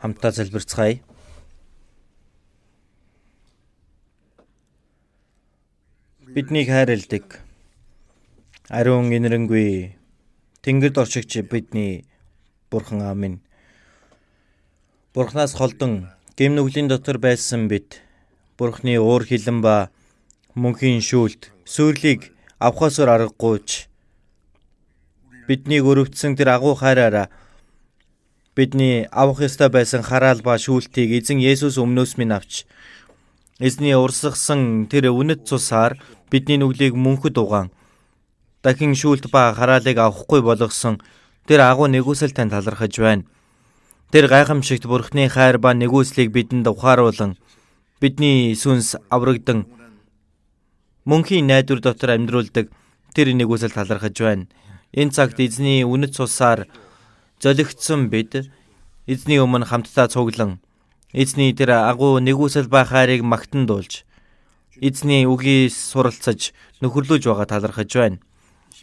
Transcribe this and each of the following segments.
Хамтдаа залбирцгаая. Биднийг хайрладаг ариун инэрэнгүй Тэнгэрд оршигч бидний Бурхан аав минь. Бурханаас холдон гэм нүглийн дотор байсан бид Бурханы уур хилэн ба мөнхийн шүүлт сүрлийг авахасаар аргагүйч биднийг өрөвдсөн тэр агуу хайраараа бидний авах ёстой байсан хараал ба шүүлтийг эзэн Есүс өмнөөс минь авч эзний урсгасан тэр үнэт цусаар бидний нүглийг мөнхөд угаан дахин шүүлт ба хараалыг авахгүй болгосон тэр агуу нэгүсэл тань талархаж байна. Тэр гайхамшигт Бурхны хайр ба нэгүслийг бидэнд ухааруулан бидний сүнс аврагдан мөнхийн найдвар дотор амьдруулдаг тэр нэгүсэл талархаж байна. Энэ цагт эзний үнэт цусаар золигдсон бид эзний өмнө хамтдаа цуглан эзний тэр агуу нэгүсэл ба хайрыг магтандуулж эзний үгээс суралцаж нөхөрлөж байгаа талархаж байна.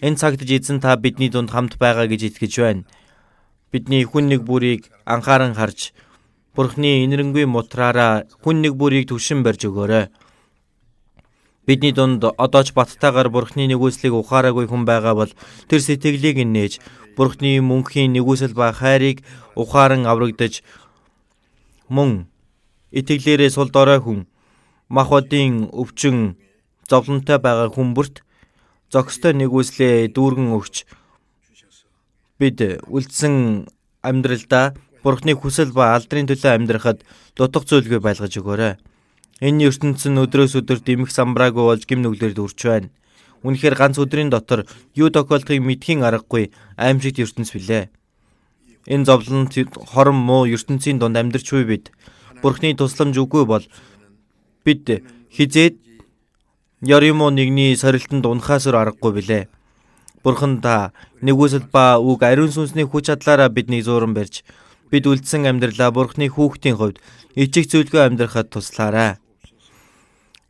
Энэ цагт эзэн та бидний дунд хамт байгаа гэж итгэж байна. Бидний хүн нэг бүрийг анхааран харж Бурхны инэрэнгүй мутраараа хүн нэг бүрийг түшин барьж өгөөрэй. Бидний дунд одоо ч баттайгаар Бурхны нэгүслийг ухаараагүй хүн байгаа бол тэр сэтгэлийг нээж Бурхны мөнхийн нэгүсэл ба хайрыг ухаан аврагдаж мөн итгэлээрээ сул дорой хүн махбодын өвчин зовлонтой байгаа хүмүүрт зохистой нэгүслээ дүүргэн өгч бид үлдсэн амьдралдаа Бурхны хүсэл ба алдрын төлөө амьдрахад дутх зүйлгүй байлгаж өгөөрэй. Энэ ертөнцийн өдрөөс өдөрт дэмэх самбраагүй болж гим нүглэр дүрч байна. Үнэхээр ганц өдрийн дотор юу тохиолдохыг мэдхийн аргагүй аимшигт ертөнц билээ. Энэ зовлонт хорон муу ертөнцийн дунд амьдарч буй бид Бурхны тусламж үгүй бол бид хизээд яримо нэгний сорилтонд унахаасаар аргагүй билээ. Бурхан та нэгүсэл ба үг ариун сүнсний хүч чадлаараа биднийг зууран барьж бид үлдсэн амьдралаа Бурхны хүүхдийн хувьд ичиг зүйлгүй амьдрахад туслаарай.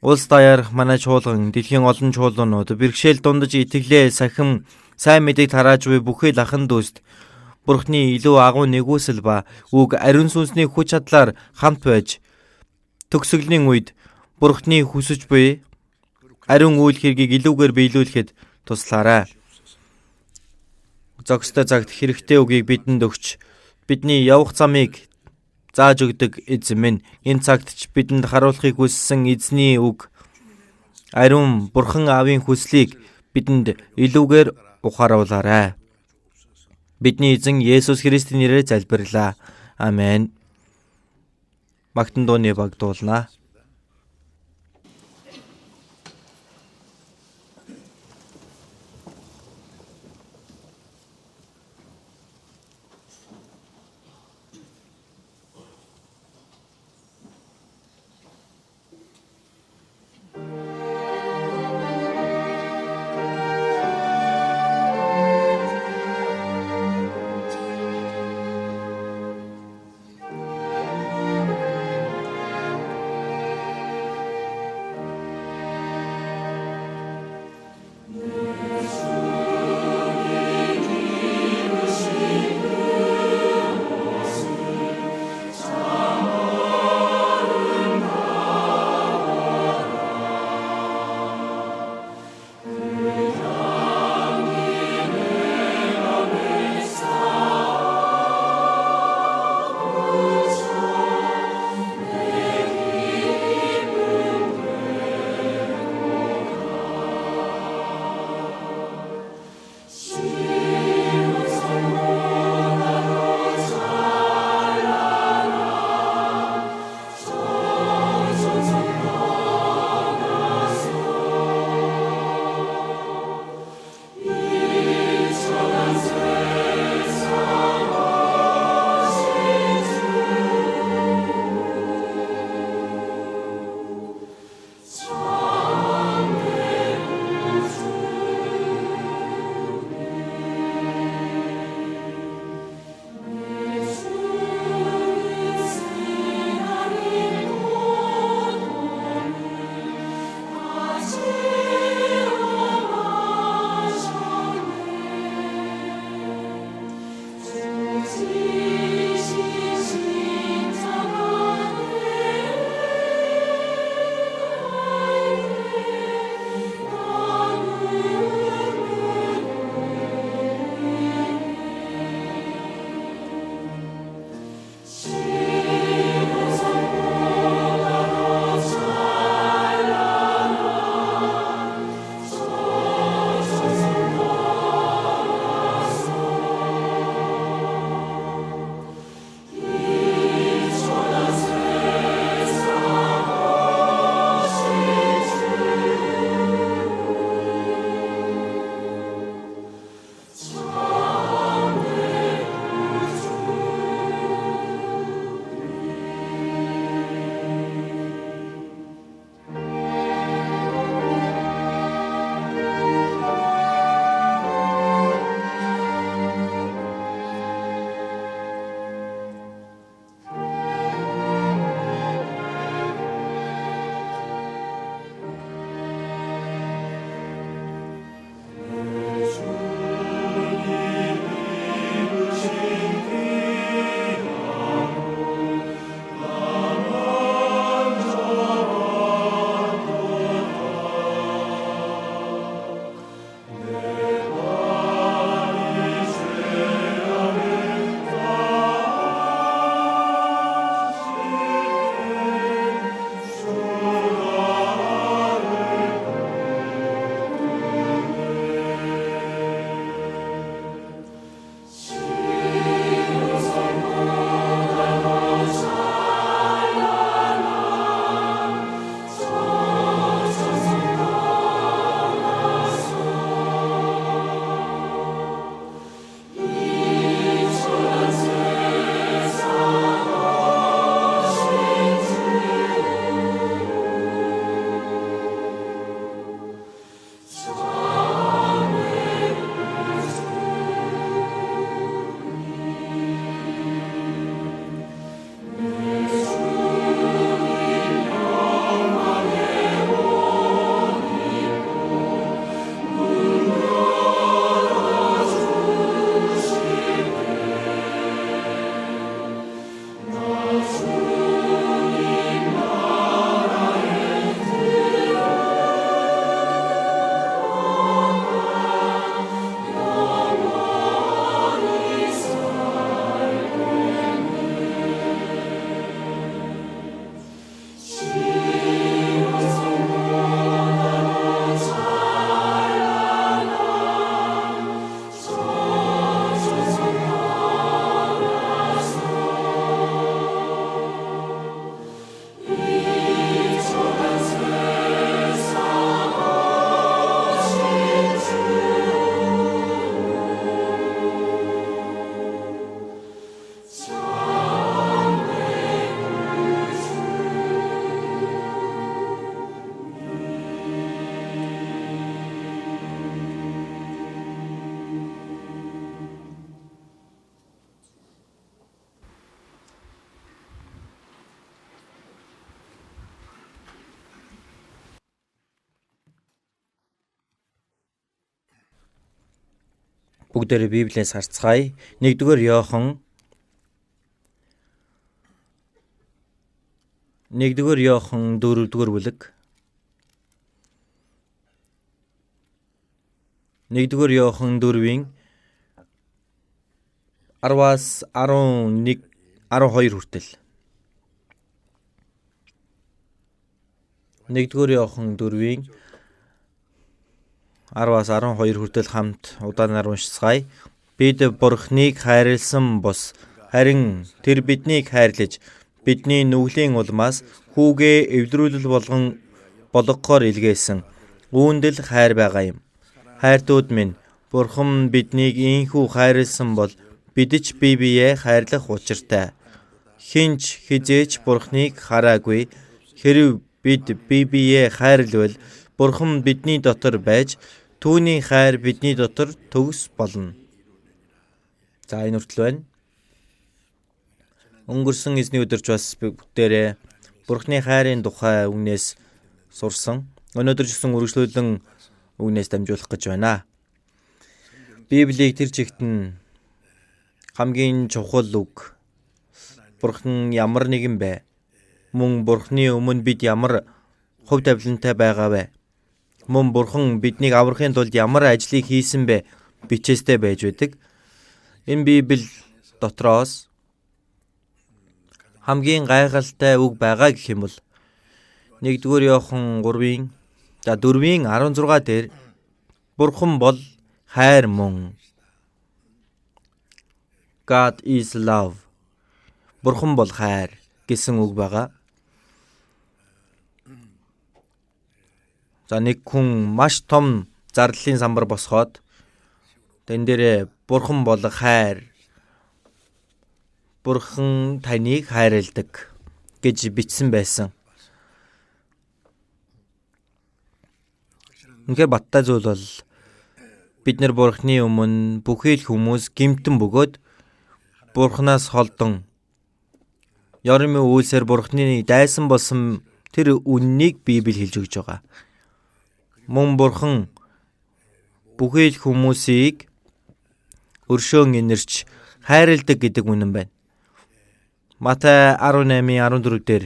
Улс даяарх манай чуулган дэлхийн олон чуулганууд бэрхшээл дундаж итгэлээ сахим сайн мэдээг тарааж буй бүхэл ахан дүүст Бурхны илүү агуу нэгүсэл ба үг ариун сүнсний хүч чадлаар хамт байж төгсгөлийн үед Бурхны хүсэж буй ариун үйл хэргийг илүүгээр биелүүлэхэд туслаарай. Зохистой цагт хэрэгтэй үгийг бидэнд өгч бидний явах замыг зааж өгдөг эзэн минь, энэ цагт ч бидэнд харуулахыг хүссэн эзний үг ариун Бурхан аавын хүслийг бидэнд илүүгээр ухааруулаарай. Бидний эзэн Есүс Христийн нэрээр залбирлаа. Амен. Магтан дууны багдуулнаа. Бүгдээрээ Библиэс харцгаая. 1-р Иохан 4-р бүлэг. 1-р Иохан 4-ийн 10-аас 11 12 хүртэл. 1-р Иохан 4-ийн 10-аас 12 хүртэл хамт удаанаар уншицгаая. Бид Бурхныг хайрлсан бус харин тэр биднийг хайрлаж бидний нүглийн улмаас хүүгээ эвдрүүлэл болгохоор илгээсэн үүндэл хайр байгаа юм. Хайртууд минь, Бурхан биднийг ийхүү хайрлсан бол бид ч бие биеэ хайрлах учиртай. Хинч хизээч Бурхныг хараагүй. Хэрэв бид бие биеэ хайрлвал Бурхан бидний дотор байж түүний хайр бидний дотор төгс болно. За энэ хүртэл байна. Өнгөрсөн эзний өдөрч бас бүгдээрээ Бурхны хайрын тухай үгнээс сурсан. Өнөөдөр ч гэсэн үргэлжлүүлэн үгнээс дамжуулах гэж байна. Библийг тэр чигт нь хамгийн чухал үг. Бурхан ямар нэгэн бэ? Мөн Бурхны өмнө бид ямар хувь тавилантай байгаа вэ? Мөн Бурхан биднийг аврахын тулд ямар ажлыг хийсэн бэ? Бичээстэй байж байдаг. Энэ Библи дотроос хамгийн гайхалтай үг байгаа гэх юм бол 1-р Иохан 4-ийн 16 дээр Бурхан бол хайр мөн. God is love. Бурхан бол хайр гэсэн үг байгаа. За нэг хүн маш том зарлалын самбар босгоод тэн дээрээ Бурхан бол хайр. Бурхан таныг хайрладаг гэж бичсэн байсан. Үнэхээр баттай зүйл бол бид нар Бурханы өмнө бүхий л хүмүүс гэмтэн бөгөөд Бурханаас холдон ёрмын үйлсээр Бурханы дайсан болсон тэр үннийг Библи хэлж өгч байгаа. Мөн Бурхан бүхий л хүмүүсийг өршөөн инэрч хайрладаг гэдэг үнэн байна. Матай 18:14 дээр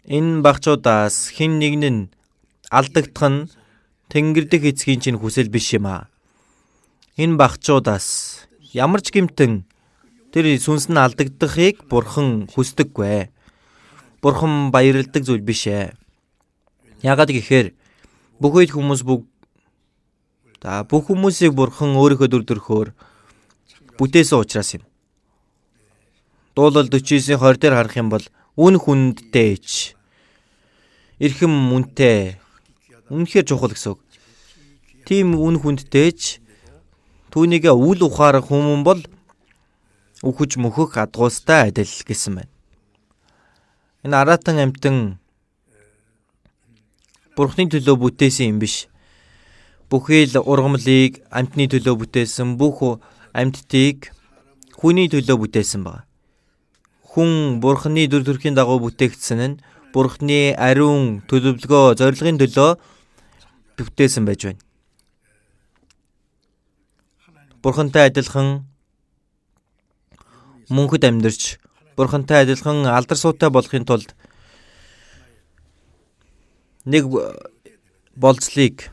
энэ багчуудаас хэн нэг нь алдагдах нь Тэнгэр дэх эцгийн чинь хүсэл биш юм аа. Энэ багчуудаас ямар ч гэмтэн тэр сүнс нь алдагдахыг Бурхан хүсдэггүй. Бурхан баярладаг зүйл биш ээ. Яагаад гэхээр бүх хүмүүсийг Бурхан өөрийнхөө дүр төрхөөр бүтээсэн учраас юм. Дуулал 49:20 дээр харах юм бол үн хүндтэйч эрхэм мөнтэй үнэхээр чухал гэсэн үг. Тийм үн хүндтэйч түүнийгээ үл ухаарах хүмүүс бол үхэж мөхөх адгуустай адил гэсэн байна. Энэ аратан амьтан Бурхны төлөө бүтээсэн юм биш. Бүхий л ургамлыг амьтны төлөө бүтээсэн, бүх амьтдыг хүний төлөө бүтээсэн байна. Хүн Бурхны дүр төрхийн дагуу бүтээгдсэн нь Бурхны ариун төлөвлөгөө, зорилгын төлөө бүтээсэн байж байна. Бурхантай адилхан мөнхөд амьдарч, Бурхантай адилхан алдар суутай болохын тулд нэг болцлыг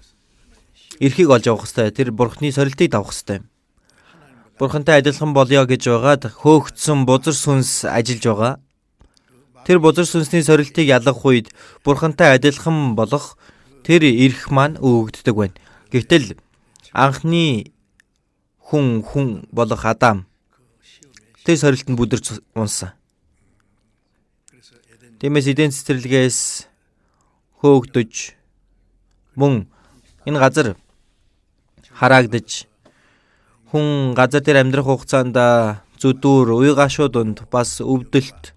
эрхийг олж авах хэрэгтэй. Тэр Бурхны сорилтыг давах хэрэгтэй. Бурхантай адилхан болёо гэж байгаад хөөгдсөн бузар сүнс ажиллаж байгаа. Тэр бузар сүнсний сорилтыг ялгах үед Бурхантай адилхан болох тэр эрх маань өгөгддөг байна. Гэвтэл анхны хүн болох Адам тэр сорилтанд бүдэрч унсан. Тиймээс эдийн цэцэрлэгээс хөөгдөж мөн энэ газар хараагдж хүн газар дээр амьдрах хугацаанд зүдүүр, уй гашууданд бас өвдөлт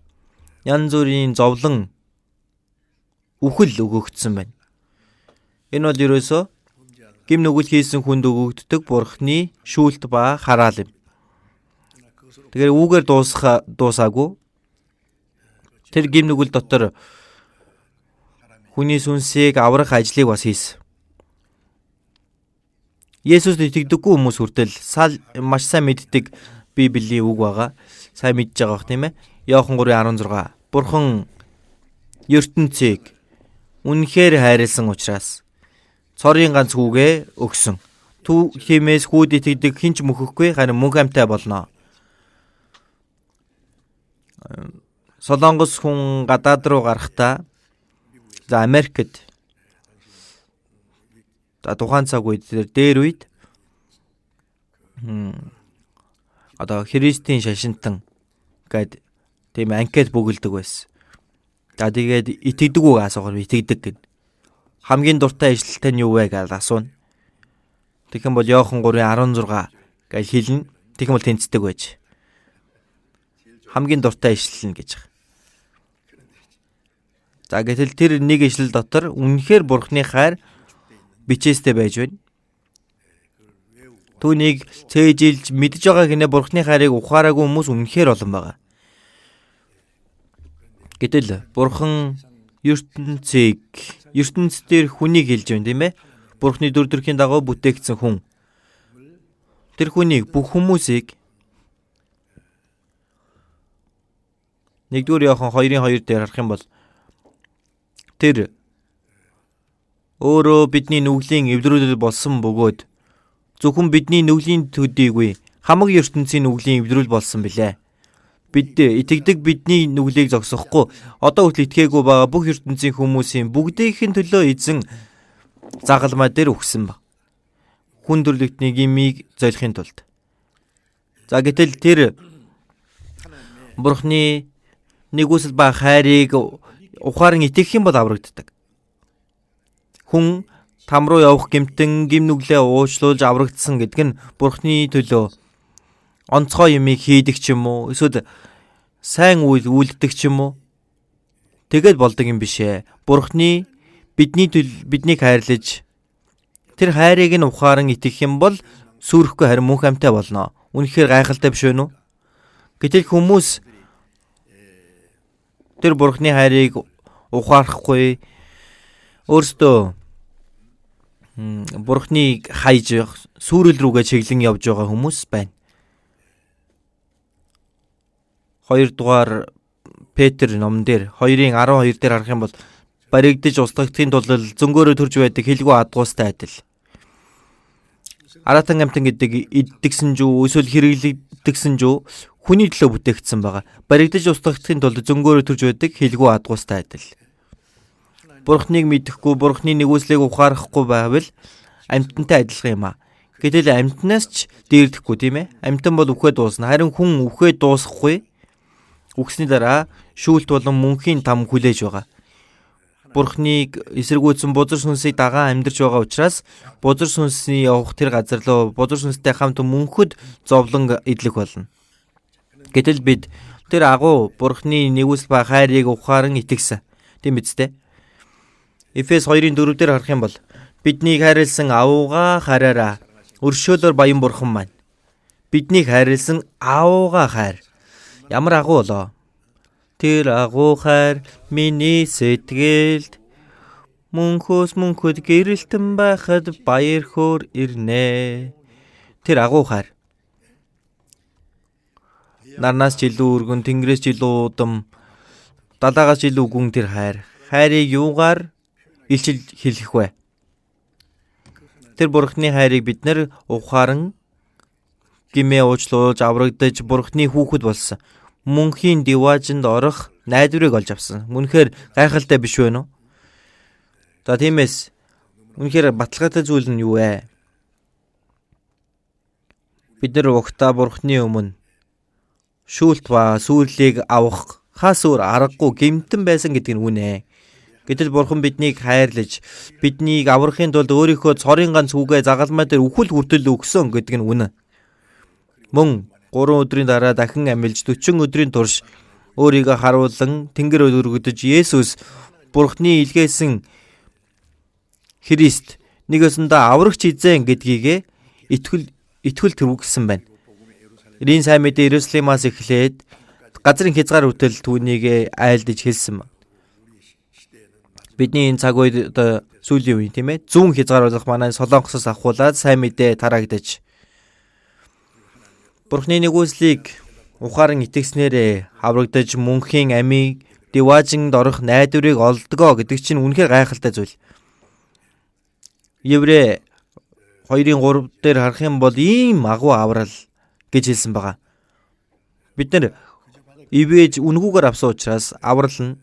янз бүрийн зовлон үхэл өгөгдсөн байна. Энэ бол ерөөсөө гим нүгэл хийсэн хүнд өгөгддөг Бурхны шүүлт ба хараал юм. Тэгэхээр үүгээр дуусаагүй. Тэр гим нүгэл дотор хүний сүнсийг аврах ажлыг бас хийсэн. Есүст итгэдэггүй хүмүүс хүртэл маш сайн мэддэг Библийн үг байгаа. Сайн мэдж байгаа бох тийм ээ. Иохан 3:16. Бурхан ертөнцийг үнэхээр хайрлсан учраас цорын ганц хүүгээ өгсөн. Тиймээс хүүд итгэдэг хинч мөхөхгүй харин мөнх амьтаа болно. Солонгос хүн гадаад руу гарахдаа Америкт тухайн цаг үед дээр үед одоо Христийн шашинтан гэд тийм анкет бөглөдөг байсан. За тэгээд итгэдэг үү асуугаар итгэдэг гэд. Хамгийн дуртай ишлэлтэй нь юу вэ гэж асууна. Тэгэх юм бол Иохан 3:16 гэж хэлнэ. Тэгэх юм бол тэнцдэг байж. Хамгийн дуртай ишлэл нь гэж. За гэтэл тэр нэг ишлэл дотор үнэхээр Бурхны хайр бичээстэй байж байна. Түүнийг цээжилж мэдж байгаа гинэ Бурхны хайрыг ухаараагүй хүмүүс үнэхээр олон байгаа. Гэтэл Бурхан ертөнцийн хүнийг хэлж байна тийм ээ. Бурхны дүр төрхийн дагуу бүтээгдсэн хүн. Тэр хүнийг бүх хүмүүсийг 1-р Иохан 2:2 дээр харах юм бол тэр өөрөө бидний нүглийн эвдрүүлэл болсон бөгөөд зөвхөн бидний нүглийн төдийгүй хамаг ертөнцийн нүглийн эвдрүүл болсон билээ. Бид итгэдэг бидний нүглийг зогсохгүй одоо хүртэл итгээгүй байгаа бүх ертөнцийн хүмүүсийн бүгдийнхэн төлөө эзэн загалмай дээр өгсөн ба. Хүн төрлөختний гмийг золихын тулд. За гэтэл тэр Бурхны нэгүсэл ба хайрыг ухаан итгэх юм бол аврагддаг. Хүн там руу явах гэмтэн гим нүглээ уучлуулж аврагдсан гэдэг нь Бурхны төлөө онцгой юмыг хийдэг ч юм уу эсвэл сайн үйл үлддэг ч юм уу тэгэд болдог юм биш ээ. Бурхны биднийг хайрлаж тэр хайрыг нь ухаан итгэх юм бол сүрхгүй харин мөнх амьтаа болно. Үнэхээр гайхалтай биш үү? Гэтэл хүмүүс тэр Бурхны хайрыг ухаарахгүй өөрсдөө Бурхныг хайж сүрэл рүүгээ чиглэн явж байгаа хүмүүс байна. 2-р Петр номон дээр 2:12 дээр харах юм бол баригдаж устгагдахын тулд зөнгөөрөө төрж байдаг хэлгүй адгуустай адил. Аратан амтан гэдэг иддэгсэн жүү эсвэл хэрэглэгдсэн жүү хүний төлөө бүтээгдсэн байгаа. Баригдаж устгагдахын тулд зөнгөөрөө төрж байдаг хэлгүй адгуустай адил. Бурхныг мэдэхгүй, Бурхны нэгүслийг ухаарахгүй байвал амьтантай адилхан юм аа. Гэтэл амьтнаас ч дээрдэхгүй тийм ээ. Амьтан бол үхээ дуусна. Харин хүн үхээ дуусахгүй. Үхсний дараа шүүлт болон мөнхийн там хүлээж байгаа. Бурхныг эсэргүүцсэн бузар сүнсийг дагаан амьдарч байгаа учраас бузар сүнсний явах тэр газар руу бузар сүнстэй хамт мөнхөд зовлон идлэх болно. Гэтэл бид тэр агуу Бурхны нэгүсэл ба хайрыг ухаан итгэсэн. Тийм биз дээ. Эфес 2:4 дээр харах юм бол биднийг хайрлсан аавгаа хараараа өршөөлөөр баян Бурхан маань биднийг хайрлсан аавгаа хайр. Ямар агуу болоо. Тэр агуу хайр миний сэтгэлд мөнхөд гэрэлтэн байхад баяр хөөр ирнэ. Тэр агуу хайр. Нарнаас ч илүү өргөн, тэнгэрээс ч илүү удам, далаагаас ч илүү гүн тэр хайр. Хайрыг юугаар илчил хэлэх вэ? Тэр Бурхны хайрыг бид нэр ухаан гимээ уучлуулж аврагдаж Бурхны хүүхэд болсон. Мөнхийн диваажинд орох найдварыг олж авсан. Үнэхээр гайхалтай биш вэ нөө? За тиймээс үнэхээр баталгаатай зүйл нь юу вэ? Бид нар угтаа Бурхны өмнө шүүлт ба сүрлийг авах хас өөр аргагүй гэмтэн байсан гэдэг нь үнэ. Гэтэл Бурхан биднийг хайрлаж, биднийг аврахын тулд өөрийнхөө цорын ганц хүүгээ загалмай дээр үхэл хүртэл өгсөн гэдэг нь үнэ. Мөн 3 өдрийн дараа дахин амилж 40 өдрийн турш өөрийгөө харуулan тэнгэр өргөдөж Есүс Бурханы илгээсэн Христ нэг өсөндөө аврагч эзэн гэдгийг итгэл төрүүлсэн байна. Рийн сайн мэдээ Иерусалимаас эхлээд газрын хязгаар хүртэл түүнийг айлдаж хэлсэн. Бидний энэ цаг үед одоо сүүлийн үе тийм ээ зүүн хязгааруулах манай Солонгосоос авахуулаад сайн мэдээ тараагдаж Бурхны нэгүслийг ухаан итгэснээрээ аврагдаж мөнхийн амийг диваажинд орох найдварыг олдгоо гэдэг чинь үнэхээр гайхалтай зүйл. Еврэ 2:3 дээр харах юм бол ийм агуу аврал гэж хэлсэн байгаа. Бид нар ивэж үнгүүгээр авсан учраас аврал нь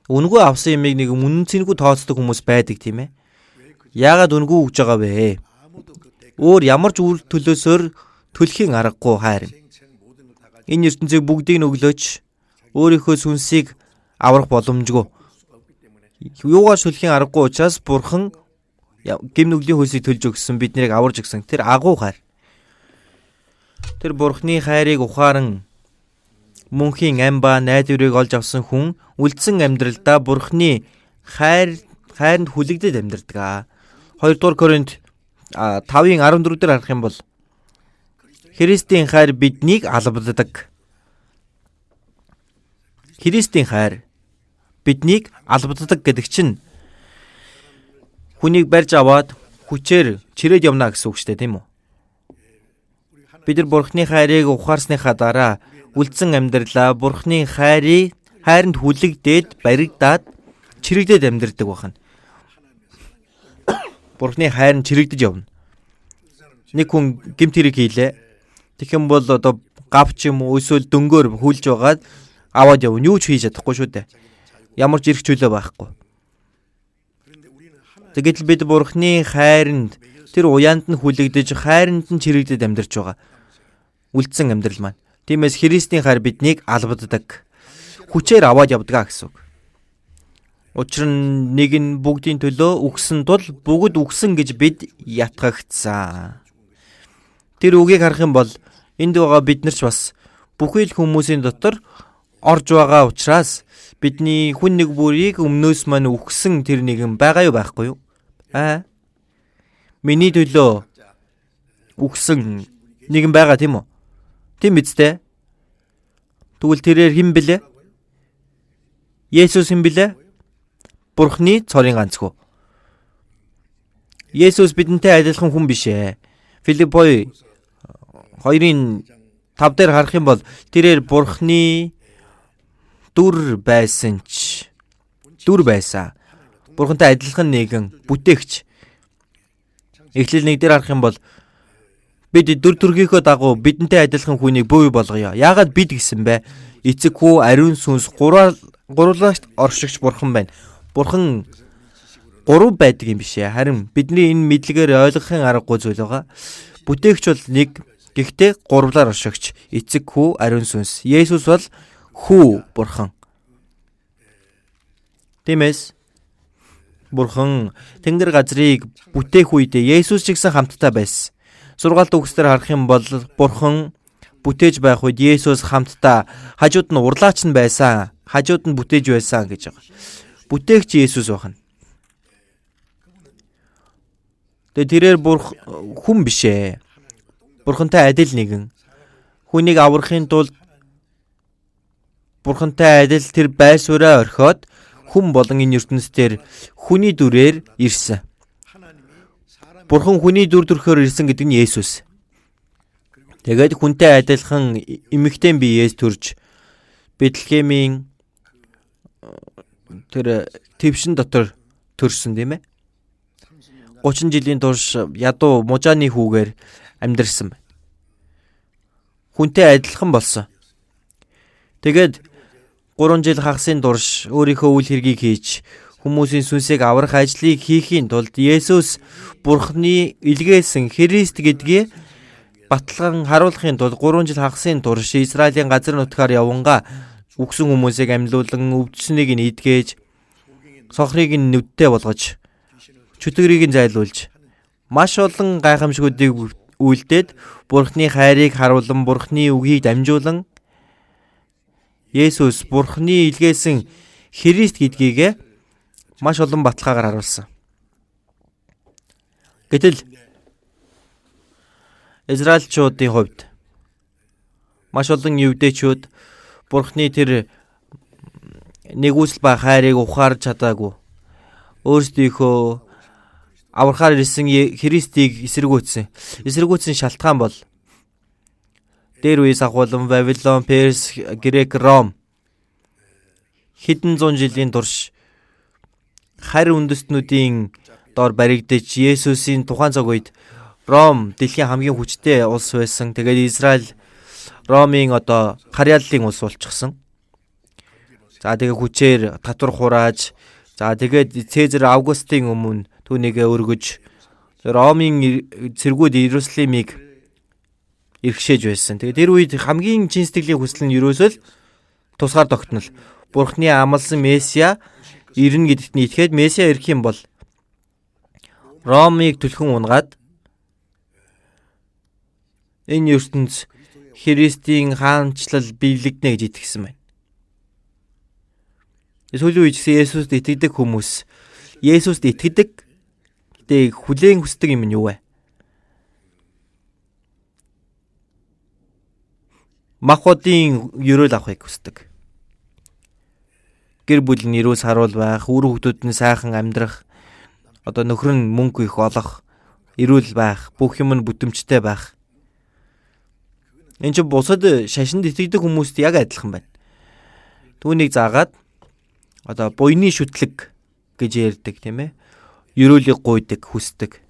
үнгүү авсан юмыг нэг үнцэнгүй тооцдог хүмүүс байдаг тийм ээ. Яагаад үнгүү өгж байгаа вэ? Өөр ямар ч үр төлөөсөөр төлөхийн аргагүй хайр. Энэ ертөнцийг бүгдийг нь өглөөч өөрийнхөө сүнсийг аврах боломжгүй. Юугаар төлөхийн аргагүй учраас Бурхан гэм нүглийн хөлсийг төлж өгсөн биднийг аварж өгсөн. Тэр агуу хайр. Тэр Бурхны хайрыг ухаан мөнхийн ам ба найдварыг олж авсан хүн үлдсэн амьдралдаа Бурхны хайранд хүлэгдэж амьдардаг. 2 дугаар Коринт 5:14 дээр харах юм бол Христийн хайр биднийг албаддаг. Христийн хайр биднийг албаддаг гэдэг чинь хүнийг барьж аваад хүчээр чирээд явна гэсэн үг шүү дээ, тийм үү? Бид нар Бурхны хайрыг ухаарсныхаа дараа үлдсэн амьдралаа Бурхны хайранд хүлэгдээд баригдаад чирэгдээд амьдардаг байна. Бурхны хайр нь чирэгдэж явна. Нэг хүн гэмт хэрэг хийлээ. Тэгэх юм бол одоо гавч юм уу эсвэл дөнгөөр хүлж байгаад аваад явна. Юу ч хийж чадахгүй шүү дээ. Ямар ч эрх чөлөө байхгүй. Тэгэхдээ бид Бурхны хайранд тэр уяанд нь хүлэгдэж хайранд нь чирэгдээд амьдарч байгаа. Үлдсэн амьдрал маань. Тиймээс Христийн хайр биднийг албаддаг. Хүчээр аваад явдаг гэсэн үг. Учир нь нэг нь бүгдийн төлөө үгсэн тул бүгд үгсэн гэж бид ятгагдсан. Тэр үгийг харах юм бол энд байгаа бид нар ч бас бүхий л хүмүүсийн дотор орж байгаа учраас бидний хүн нэг бүрийг өмнөөс мань үгсэн тэр нэгэн байгаа юу байхгүй юу? Миний төлөө үгсэн нэгэн байгаа тийм үү? Тийм биз дээ. Тэгвэл тэрээр хэн блэ? Есүс хэн блэ? Бурхны цорын ганцгүй. Есүс бидэнтэй адилхан хүн биш ээ. Филиппой 2:5 дээр харах юм бол тэрээр Бурхны дүр байсан. Бурхантай адилхан нэгэн бүтээгч. Эхлэл 1 дээр харах юм бол бид дүр төрхийнхөө дагуу бидэнтэй адилхан хүнийг бий болгоё. Яагаад бид гэсэн бэ? Эцэг хүү, ариун сүнс гурлаач оршигч Бурхан байна. Бурхан гурав байдаг юм биш ээ. Харин бидний энэ мэдлэгээр ойлгохын аргагүй зүйл байгаа. Бүтээгч бол нэг, гэхдээ гурвлаар оршигч. Эцэг хүү, ариун сүнс. Есүс бол хүү Бурхан. Тиймээс Бурхан тэнгэр газрыг бүтээх үедээ Есүс ч гэсэн хамтдаа байсан. Сургаалт үгсээр харах юм бол Бурхан бүтээж байх үед Есүс хамтдаа хажууд нь урлаач нь байсан, хажууд нь бүтээж байсан гэж байгаа. Бүтээгч Есүс байна. Тэгээ тэрээр хүн биш ээ. Бурхантай адил нэгэн. Хүнийг аврахын тулд Бурхантай адил тэр байр сууриа орхиод хүн болон энэ ертөнцийн хүний дүрээр ирсэн. Бурхан хүний дүр төрхөөр ирсэн гэдэг нь Есүс. Тэгээд хүнтэй адилхан эмэгтэй биеэс төрж Бэтлехемийн тэр твшин дотор төрсөн тийм ээ. 30 жилийн турш ядуу мужааны хүүгээр амьдарсан байна. Хүнтэй адилхан болсон. Тэгээд 3 жил хагасын турш өөрийнхөө үйл хэргийг хийж хүмүүсийн сүнсийг аврах ажлыг хийхийн тулд Есүс Бурхны илгээсэн Христ гэдгийг баталган харуулахын тулд 3 жил хагасын турш Израилийн газар нутгаар явангаа үгсэн хүмүүсийг амьлуулан өвдсөнийг нь идгээж, сохрыг нь нүдтэй болгож, чөтгөрийг нь зайлуулж, маш олон гайхамшгуудыг үйлдээд Бурхны хайрыг харуулan Бурхны үгийг дамжуулан Есүс Бурхны илгээсэн Христ гэдгийг маш олон баталгаагаар харуулсан. Гэтэл Израильчуудын хувьд маш олон евдээчүүд Бурхны тэр нэгүсэл ба хайрыг ухаарч чадаагүй. Өөрсдийнхөө аврахаар ирсэн Христийг эсэргүүцсэн шалтгаан бол дээр үеэс ахуулан Вавилон, Перс, Грек, Ром хэдэн зуун жилийн турш харь үндэстнүүдийн доор баригдаж Есүсийн тухайн цаг үед Ром дэлхийн хамгийн хүчтэй улс байсан. Тэгээд Израиль Ромын харьяаллын улс болчихсон. За тэгээд хүчээр татвар хурааж, за тэгээд Цэзар Августын өмнө түүнийгээ өргөж Ромын цэргүүд Иерусалимыг эрхшээж байсан. Тэгээд тэр үед хамгийн чин сэтгэлийн хүсэл нь ерөөсөө тусгаар тогтнол. Бурхны амласан Месиа ирнэ гэдэгт нь итгээд Месиа ирэх юм бол Ромыг түлхэн унгаад энэ ертөнц Христийн хаанчлал биелэгдэнэ гэж итгэсэн байна. Сүүлийн үед Есүст итгэдэг хүмүүс Есүст итгэдэг гэдэг хүлээн хүсдэг юм нь юу вэ? Махбодын ерөөл авахыг хүсдэг. Гэр бүл нь эрүүл саруул байх, үр хүүхдүүд нь сайхан амьдрах, нөхөр нь мөнгө их олох, эрүүл байх, бүх юм нь бүтэмжтэй байх. Энэ чинь бусад шашинд итгэдэг хүмүүст яг адилхан байна. Түүнийг заагаад буйны шүтлэг гэж ярьдаг, тийм ээ. Ерөөлийг гуйдаг, хүсдэг.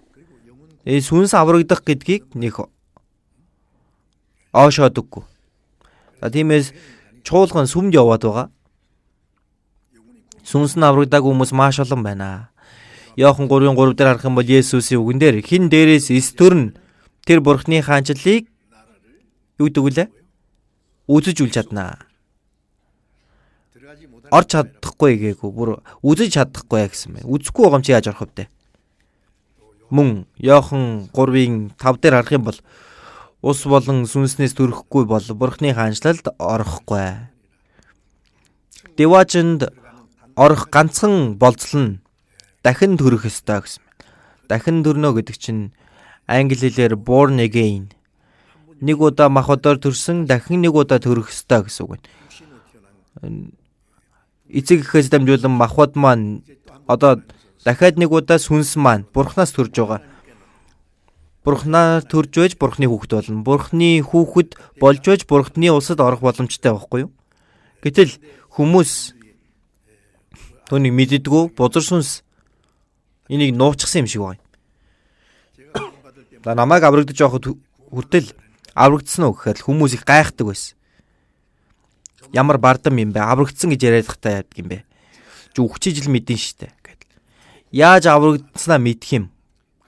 Сүнс аврагдах гэдгийг нэг оошоодаггүй. Тиймээс чуулган сүмд яваад байгаа. Сүнс нь аврагдаг хүмүүс маш олон байна. Иохан 3:3 дээр харах юм бол Есүсийн үгэн дээр хин дээрээс эс төрн тэр Бурхны хаанчлалыг юу гэдэг вүлээ? Үзэж үл чаднаа. Орч чадахгүй гээгүй, бүр үзэж чадахгүй гэсэн байна. Үзэхгүй байгаа юм чи яаж орох вэ? Мөн Иохан 3:5 дээр харах юм бол ус болон сүнснээс төрөхгүй бол Бурхны хаанчлалд орохгүй. Деважинд орох ганцхан болцол нь дахин төрөх ёстой гэсэн байна. Дахин төрнө гэдэг чинь англи хэлээр born again. Нэг удаа махбодоор төрсөн, дахин нэг удаа төрөх ёстой гэсэн үг байна. Эцэг эхээс дамжуулан махбод маань дахиад нэг удаа сүнс маань Бурханаас төрж байгаа. Бурханаар төрж байж Бурхны хүүхэд болно. Бурхны хүүхэд болж байж Бурхны улсад орох боломжтой байхгүй юу? Гэтэл хүмүүс түүнийг мэддэггүй, бузар сүнс энийг нууцсан юм шиг байна. Намайг аврагдаж явахд хүртэл аврагдсан уу гэхээр хүмүүс их гайхдаг байсан. Ямар бардам юм бэ? Аврагдсан гэж яриад хата яадаг юм бэ? Үхчиж л мэдэн штэ гэдэг. Яаж аврагдсанаа мэдх юм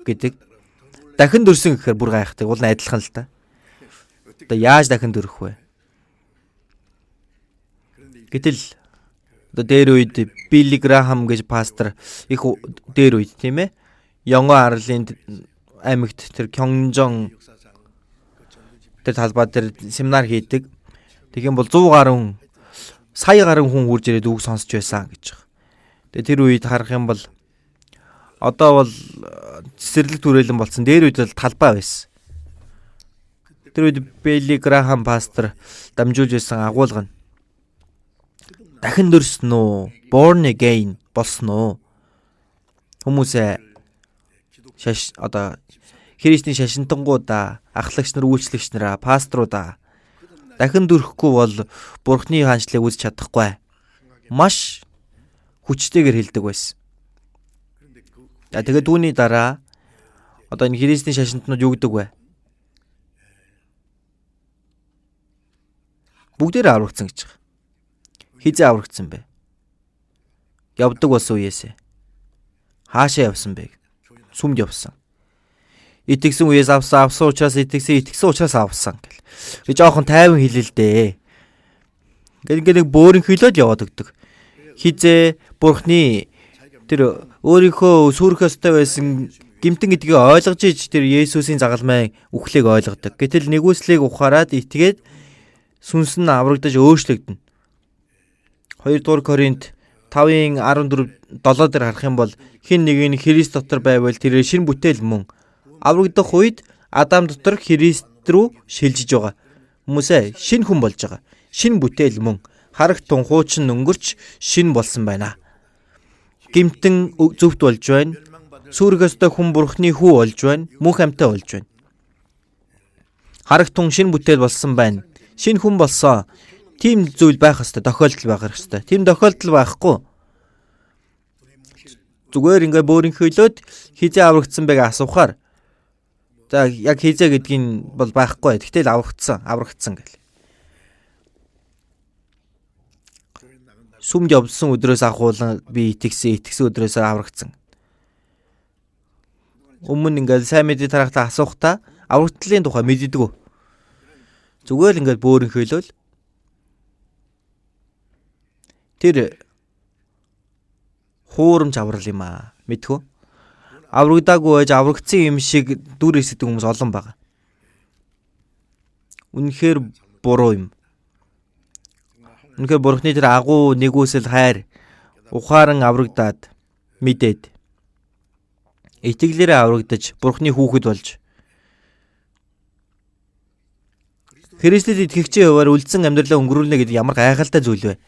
гэдэг. Дахин дөрсөн гэхээр бүр гайхдаг. Уул нь адилхан л та. Яаж дахин дөрөх вэ? Гэтэл дээр үед Билли Грахам гэж пастор их дээр үед тийм ээ. Янгон арлын аймагт тэр Кёнжон тэр талбай дээр семинар хийдэг. Тэгэн бол 100 гаруй сая гаруй хүн хурж ирээд үг сонсч байсан гэж байна. Тэгээ тэр үед харах юм бол одоо бол цэцэрлэг түрээлэн болсон. Дээр үед бол талбай байсан. Тэр үед Билли Грахам пастор дамжуулж байсан агуулга нь дахин дөрсөн үү? Born again болсон уу? Хүмүүсээ Христийн шашинтангуудаа, ахлагч нар, үйлчлэгч нараа, пасторудаа дахин дөрөхгүй бол Бурхны хаанчлалыг үзэж чадахгүй. Маш хүчтэйгээр хэлдэг байсан. Тэгээд түүний дараа энэ Христийн шашинтнууд юу гэдэг вэ? Бүгдээрээ аврагдсан гэж байна. Хизээ аврагдсан бэ? Явдаг болсон үеэсээ. Хаашаа явсан бэ? Сүмд явсан. Итгэсэн үеэс авсан учраас итгэсэн учраас авсан гэл. Жоохон тайван хэлээ л дээ. Ингээд нэг бөөрийн хилээд яваад өгдөг. Хизээ Бурхны тэр өөрийнхөө сүрэх ёстой байсан гэмтэн гэдгийг ойлгож иж тэр Есүсийн загалмай үхлийг ойлгодог. Гэтэл нэгүслийг ухаарад итгээд сүнс нь аврагдаж өөрчлөгдөнө. 2 дугаар Коринт 5:14-7 дээр харах юм бол хэн нэг нь Христ дотор байвал тэр шинэ бүтээл мөн. Аврагдах үед Адам дотор Христ рүү шилжиж байгаа. Хүмүүсээ шинэ хүн болж байгаа. Шинэ бүтээл мөн. Харагтун хуучин өнгөрч шин болсон байна. Гимтэн зөвхт болж байна. Сүргэстэй хүн Бурхны хүү болж байна. Мөнх амьтаа болж байна. Харагтун шин бүтээл болсон байна. Шин хүн болсон. Тийм зүйл байх ёстой, тохиолдол байх ёстой. Тийм тохиолдол байхгүй. Зүгээр ингээ бөөрийнхөө хөлөөд хизээ аврагдсан байга асуухаар. За яг хизээ гэдгийг бол байхгүй. Тэгтэл аврагдсан гэл. Сүмд явсан өдрөөс ахуулан би итгэсэн өдрөөс аврагдсан. Өмнө ингээл сайн мэдээ тарахтаа асуухтаа аврагдлын тухай мэддэггүй. Зүгээр л ингээл бөөрийн хөөлөл тэр хуурамч аврал юм аа. Мэдхүү? Аврагдаагүй байж аврагдсан юм шиг дүр эсдэг хүмүүс олон байгаа. Үнэхээр буруу юм. Үнэхээр Бурхны тэр агуу нэгүсэл хайр ухаан аврагдаад мэдээд итгэлээрээ аврагдаж Бурхны хүүхэд болж Христэд итгэгчийн хуваар үлдсэн амьдралаа өнгөрүүлнэ гэдэг ямар гайхалтай зүйл вэ?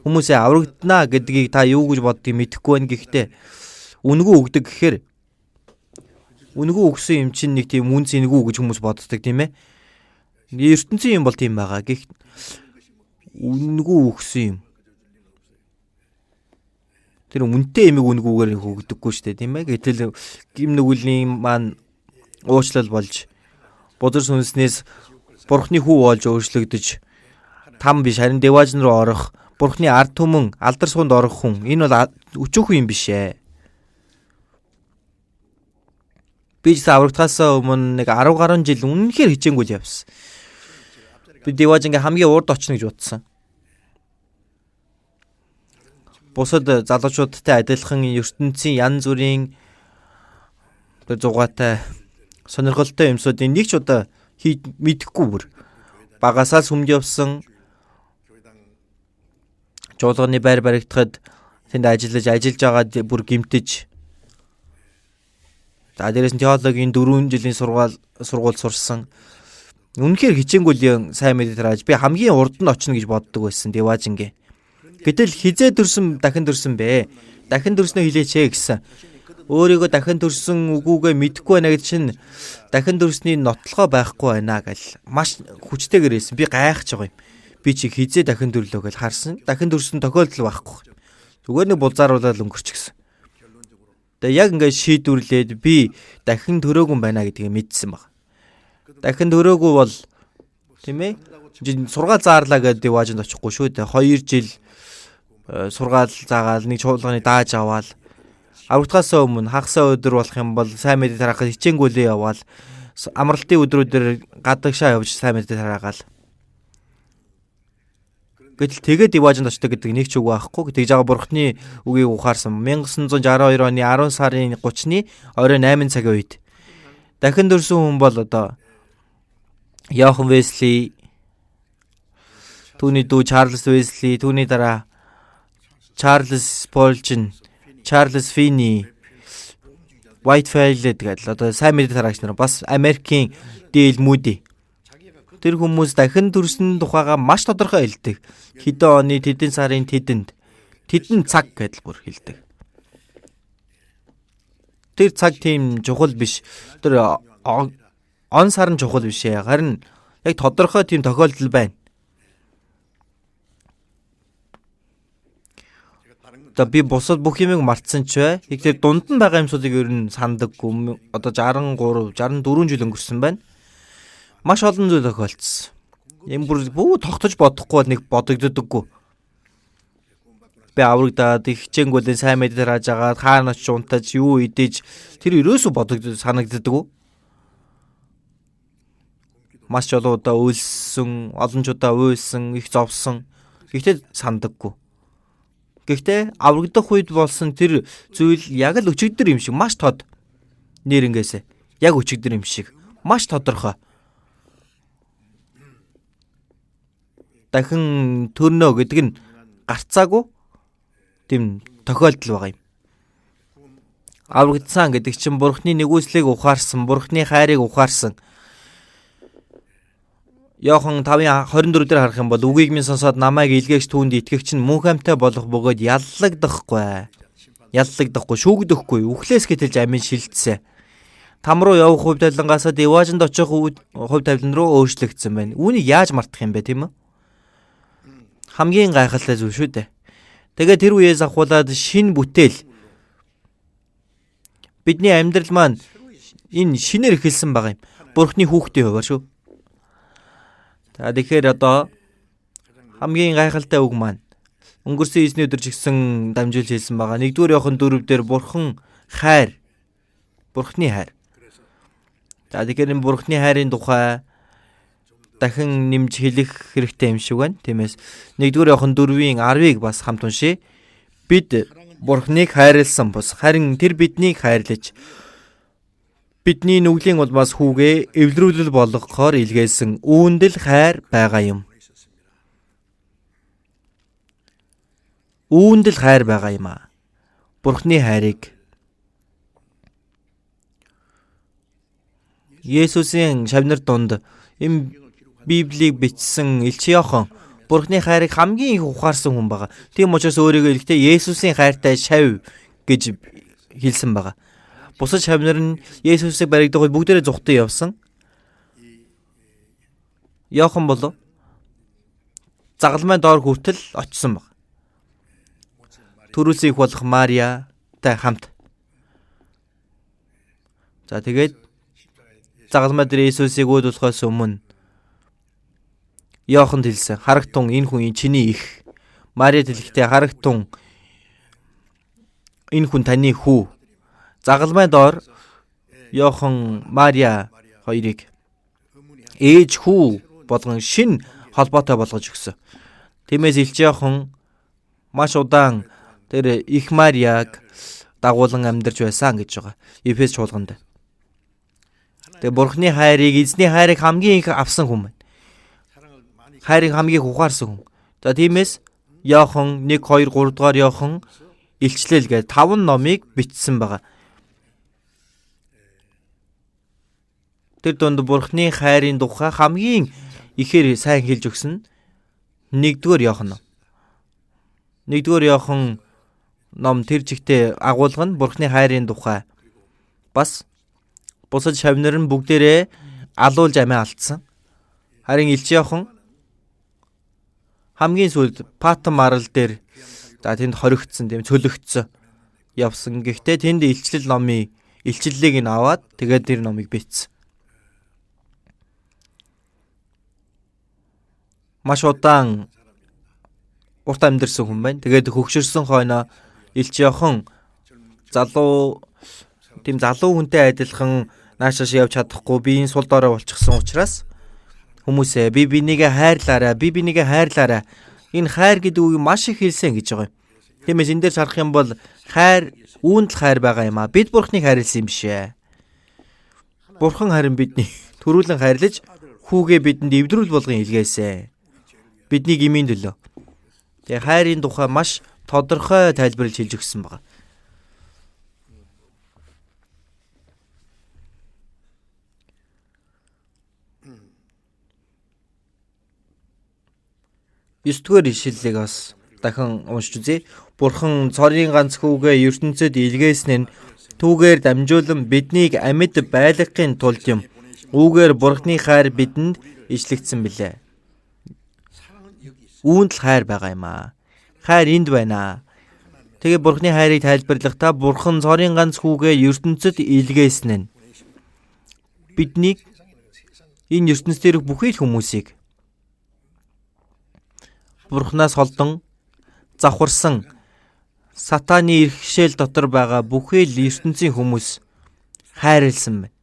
Хүмүүсээ аврагдана гэдгийг та юу гэж боддгийг мэдэхгүй байна. Гэхдээ үнгүү өгдөг гэхээр үнгүү өгсөн юм чинь нэг тийм үн цэнгүү гэж хүмүүс боддог тийм ээ. ертөнцийн юм бол тийм байгаа. Гэхдээ үнгүү өгсөн юм. Тэр үнэтэй эмиг үнгүүгээр хөгдөггүй шүү дээ, тийм ээ. Гэтэл гим нүглийн маань уучлал болж бузар сүнснээс Бурхны хүү болж өөрчлөгдөж там биш харин деважн руу орох, Бурхны ард түмэн алдар суунд орох хүн. Энэ бол өчөөхөн юм биш ээ. Би ч аврагдахаас өмнө нэг 10 гаруй жил үнэнхээр хичээнгүйл явсан. Би деважнгийн хамгийн урд очно гэж бодсон. Бусад залуучуудтай адилхан ертөнцийн янз бүрийн зугаатай сонирхолтой юмсуудын нэг ч удаа мэдэхгүй бүр. Багасаа сүмд явсан. Жуулганы байр баригдахад тэнд ажиллаж байгаа бүр гимтэж. За дээрээс нь теологийн 4 жилийн сургууль сурсан. Үнэхээр хичээнгүйл сайн мэдээ тарааж би хамгийн урд нь очно гэж боддог байсан деважнгийн. Гэтэл хизээ төрсөн дахин төрсөн бэ. Дахин төрснөө хэлээч гэсэн. Өөрийгөө дахин төрсөн үгүйгээ мэдэхгүй байна гэж чинь дахин төрсний нотлохоо байхгүй байна гэл маш хүчтэйгээр хэлсэн. Би гайхаж байгаа юм. Би чи хизээ дахин төрлөө гэж харсан. Дахин төрсөн тохиолдол байхгүй. Зүгээр нэг булзааруулаад өнгөрчихсөн. Тэгээ яг ингээд шийдвэрлээд би дахин төрөөгүй байна гэдгийг мэдсэн баг. Дахин төрөөгүй бол тийм ээ. Сургаал заарлаа гэдэг деважнд очихгүй шүү дээ. 2 жил сургаал заагаал нэг чуулганы дааж аваал. Аврагдахаас өмнө хагасаа өдөр болох юм бол сайн мэдээ тарахад хичээнгүйлээ яваал. Амралтын өдрүүдээр гадагшаа явж сайн мэдээ тараагаал. Гэтэл тэгээд деважнд очдог гэдэг нэг ч үг байхгүй. Тэгж байгаа Бурхны үгийг ухаарсан 1962 оны 10 сарын 30-ны оройн 8 цагийн үед дахин төрсөн хүн бол одоо Йохан Весли, түүний дүү Чарльз Весли, түүний дараа Чарльз Полчин, Чарльз Фини, Whitefield гэдэг одоо сайн мэдээ тараагч нар бас Америкийн Дэйл Муди. Тэр хүмүүс дахин төрсөн тухайга маш тодорхой хэлдэг. Хэдэн оны тэдэн сарын тэдэнд тэдэн цаг гэдэл бүр хэлдэг. Тэр цаг тийм чухал биш. Тэр он сарын чухал биш ээ. Харин яг тодорхой тийм тохиолдол байна. Одоо би бусад бүх юмыг мартсан ч бай. Тэгэхээр дунд нь байгаа юмсуудыг ер нь сандаггүй. Одоо 63, 64 жил өнгөрсөн байна. Маш олон зүйл тохиолдсон. Юм бүр тогтож бодохгүй нэг бодогддоггүй. Би аврагдаад хичээнгүйлэн сайн мэдээ тарааж агаад хаана очиж унтаж юу идэж тэр ерөөсөө бодогдод санагддаггүй. Маш олон удаа үйлсэн, олон ч удаа уйлсан, их зовсон. Гэхдээ сандаггүй. Гэхдээ аврагдах үед болсон тэр зүйл яг л өчигдөр юм шиг маш тод. Нэрнгээсээ яг өчигдөр юм шиг маш тодорхой. Дахин төрнө гэдэг нь гарцаагүй тийм тохиолдол байгаа юм. Аврагдсан гэдэг чинь Бурхны нэгүслийг ухаарсан, Бурхны хайрыг ухаарсан. Иохан 5:24 дээр харах юм бол үгийг минь сонсоод намайг илгээгч түүнд итгэгч нь мөнх амьтаа болох бөгөөд яллагдахгүй, шүүгдэхгүй, үхлээс гэтэлж амин шилжсэн. Там руу явах хувь тавилангаас Деважинд очих хувь тавилан руу өөрчлөгдсөн байна. Үүнийг яаж мартах юм бэ, тийм үү? Хамгийн гайхалтай зүйл шүү дээ. Тэгээд тэр үеэс ахуулаад шинэ бүтээл бидний амьдрал маань энэ шинээр эхэлсэн байгаа юм. Бурхны хүүхдийн хувьар шүү. Тэгэхээр одоо хамгийн гайхалтай үг маань өнгөрсөн эзний өдөр ч гэсэн дамжуулж хэлсэн байгаа. 1-р Иохан 4-дээр Бурхны хайр. Тэгэхээр энэ Бурхны хайрын тухай дахин нэмж хэлэх хэрэгтэй юм шиг байна. Тиймээс 1-р Иохан 4-ийн 10-ыг бас хамт уншъя. Бид Бурхныг хайрлсан бус харин тэр биднийг хайрлаж бидний нүглийн улмаас хүүгээ эвлэрүүлэл болгохоор илгээсэн үүндэл хайр байгаа юм. Бурхны хайрыг Есүсийн шавнар донд энэ Библийг бичсэн Илч Иохан Бурхны хайрыг хамгийн их ухаарсан хүн байгаа. Тийм учраас өөрийгөө хэлэхдээ Есүсийн хайртай шав гэж хэлсэн байгаа. Бусад шавнар нь Есүсийг баригдах үед бүгдээрээ зүхтэн явсан. Иохан бол загалмай доор хүртэл очсон баг. Төрүүлсэн их болох Мариатай хамт. Тэгээд загалмай дээр Есүсийг өөдөлхөөс өмнө Иоханд хэлсэн. Харагтун энэ хүн чиний их. Мариад хэлэхдээ харагтун энэ хүн таны хүү. Загалмай доор Иохан Мариа хоёрыг ээж хүү болгон шин холбоотой болгож өгсөн. Тиймээс Илч Иохан маш удаан тэр их Мариаг дагуулan амьдарч байсан гэж байгаа. Эфес чуулганд. Тэгээ Бурхны хайрыг, эзний хайрыг хамгийн их авсан хүн байна. Хайрыг хамгийн их ухаарсан хүн. За тиймээс Иохан 1, 2, 3 дугаар Иохан илчлэл гээд 5 номыг бичсэн байгаа. Тэр донд Бурхны хайрын тухай хамгийн ихээр сайн хэлж өгсөн 1-р Иохан ном. 1-р Иохан ном тэр чигтээ агуулга нь Бурхны хайрын тухай. Бас бусад шавнар нь бүгдээрээ алуулж амиа алдсан. Харин Илч Иохан хамгийн сүүлд Патмос марал дээр тэнд хоригдсон, тийм цөлөгдсөн явсан. Гэхдээ тэнд илчлэлийг нь аваад тэгээд тэр номыг бичсэн. Маш удаан урт амьдэрсэн хүн байна. Тэгээд хөгшөрсөн хойноо Илч Иохан залуу хүнтэй адилхан наашааш явж чадахгүй биеийн сул дорой болчихсон учраас хүмүүсээ би бинийгээ хайрлаарай. Энэ хайр гэдэг үг маш их хэлсэн гэж байгаа юм. Тиймээс энэ дээр харах юм бол хайр үүнд л хайр байгаа юм аа. Бид Бурхныг хайрлсан юм биш ээ. Бурхан харин биднийг төрүүлэн хайрлаж хүүгээ бидэнд эвдрүүл болгон илгээсэн. Бидний гмийн төлөө. Тэгээ хайрын тухай маш тодорхой тайлбарлаж хэлж өгсөн байна. Юстгээр ишлэлийг бас дахин уншиж үзье. Бурхан цорын ганц хүүгээ ертөнцид илгээсэн нь түүгээр дамжуулан биднийг амьд байлгахын тулд юм. Үүгээр Бурхны хайр бидэнд ишлэгдсэн билээ. Үүнд л хайр байгаа юм аа. Хайр энд байна. Тэгээ Бурхны хайрыг тайлбарлахдаа Бурхан цорын ганц хүүгээ ертөнцид илгээсэн нь биднийг энэ ертөнц дээрх бүхий л хүмүүсийг Бурханаас холдон завхарсан сатаны иргэшэл дотор байгаа бүхий л ертөнцийн хүмүүс хайрлсан байна.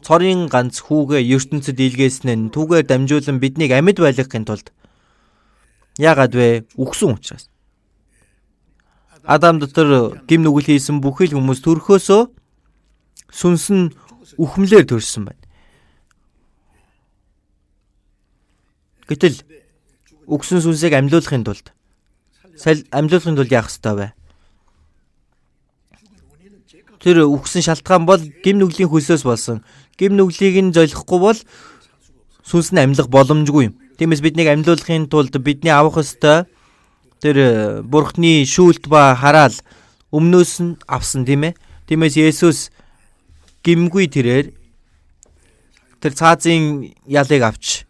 Цорын ганц хүүгээ ертөнцид илгээсэн нь түүгээр дамжуулан биднийг амьд байлгахын тулд. Яагаад вэ? Үхсэн учраас. Адам дотор гим нүгэл хийсэн бүхий л хүмүүс төрхөөсөө сүнс нь үхмлээр төрсөн байна. Гэтэл үхсэн сүнсийг амьлуулахын тулд яах ёстой вэ? тэр үхсэн шалтгаан бол гим нүглийн хөлсөөс болсон. Гим нүглийг нь золихгүй бол сүнс нь амьлах боломжгүй юм. Тиймээс биднийг амьлуулахын тулд бидний авах ёстой тэр Бурхны шүүлт ба хараал өмнөөс нь авсан тийм ээ. Тиймээс Есүс гимгүй тэрээр тэр цаазын ялыг авч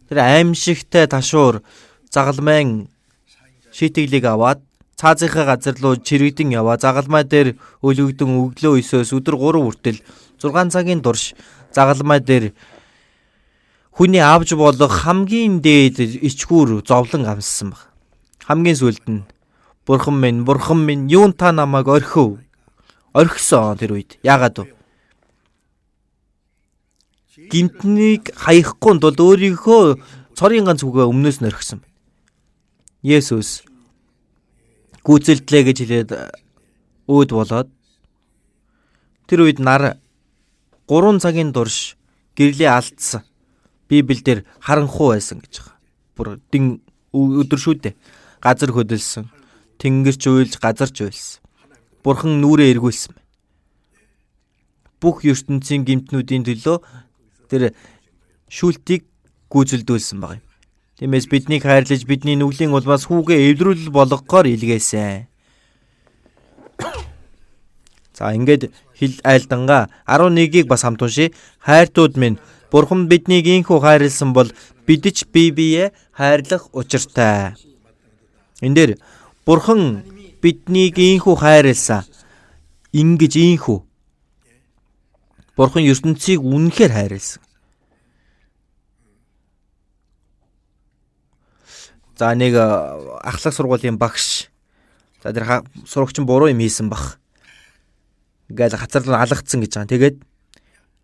тэр аимшигтай ташуур загалмайн шийтгэлийг аваад цаазынхаа газар руу чирэгдэн яваа. Загалмай дээр өлөгдөн өглөө 9-өөс өдөр 3 хүртэл 6 цагийн турш загалмай дээр хүний авж болох хамгийн дээд ичгүүр зовлон амссан баг. Хамгийн сүүлд нь бурхан минь юун та намайг орхисон тэр үед. Яагаад вэ? Гимтнийг хаяхгүй тул өөрийнхөө цорын ганц үгээ өмнөөс нь орхисон. Есүс гүйцэлдлээ гэж хэлээд өөд болоод тэр үед нар 3 цагийн турш гэрлээ алдсан. Библиэлд харанхуй байсан гэж байгаа. Бүр өдөр шүү дээ. Газар хөдөлсөн. Тэнгэрч уйлж газарч уйлсан. Бурхан нүрээ эргүүлсэн байна. Бүх ертөнцийн гимтнүүдийн төлөө тэр шүүлтийг гүйцэлдүүлсэн байгаа юм. Тиймээс биднийг хайрлаж бидний нүглийн улмаас хүүгээ эвдрүүл болгохоор илгээсэн. За ингээд хил айлдангаа 11-ийг бас хамт уншия. Хайртууд минь, Бурхан биднийг ийхүү хайрлсан бол бид ч бие биеэ хайрлах учиртай. Энд дээр Бурхан биднийг ийхүү хайрлсан. Ингэж ийхүү. Бурхан ертөнцийг үнэхээр хайрлсан. За нэг ахлах сургуулийн багш. За тэр сурагч нь буруу юм хийсэн баг. Ингээл хацар руу алгацсан гэж байгаа. Тэгээд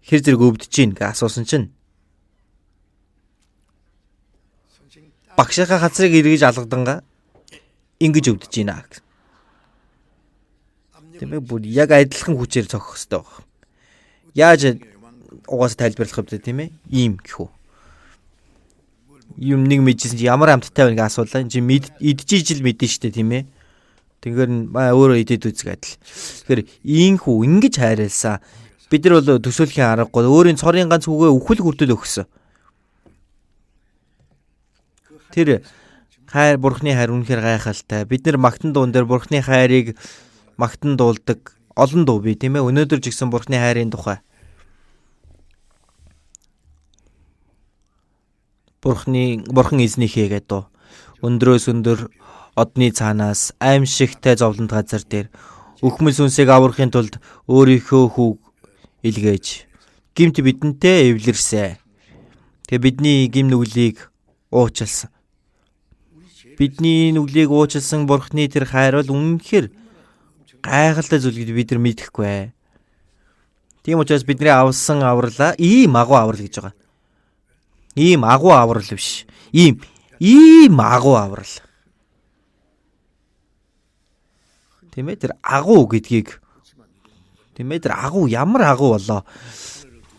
хэр зэрэг өвдөж гин гэж асуусан чинь багшийнхаа хацрыг эргэж алгадангаа ингэж өвдөж гинэ гэсэн. Тэмээ бүр яг адилхан хүчээр цохох хэрэгтэй баг. Яаж угаас тайлбарлах вэ тийм ээ? Ийм гэхүү. Юм нэг мэдчихсэн чи ямар амттай байна гэж асуулаа. Чи идчихэж ил мэдэн штэ тийм ээ. Тэгэхээр өөрөө идэд үзэх адил. Тэгэхээр ийхүү ингэж хайрлаа. Бид нар бол төсөөлхийн аргагүй өөрийн цорын ганц хүүгээ үхэл хүртэл өгсөн. Тэр хайр Бурхны хайр үнэхээр гайхалтай. Бид нар магтан дуун дээр Бурхны хайрыг магтан дуулдаг олон дуу бий тийм ээ. Өнөөдөр ч гэсэн Бурхны хайрын тухай. Бурхан эзнийхээ гэдэг. Өндрөөс өндөр одны цаанаас аимшигтай зовлонт газар дээр өхмөл сүнсийг аврахын тулд өөрийнхөө хүүг илгээж гимт бидэнтэй эвлэрсэн. Тэгээ бидний гим нүглийг уучлсан. Бидний нүглийг уучлсан Бурхны тэр хайр бол үнэхээр гайхалтай зүйл гэж бид нар мэдэхгүй. Тийм учраас бидний авсан авралаа ийм агуу аврал гэж байгаа. Ийм агуу аврал биш. Ийм агуу аврал. Тийм ээ тэр агуу гэдгийг тийм ээ тэр агуу ямар агуу болоо.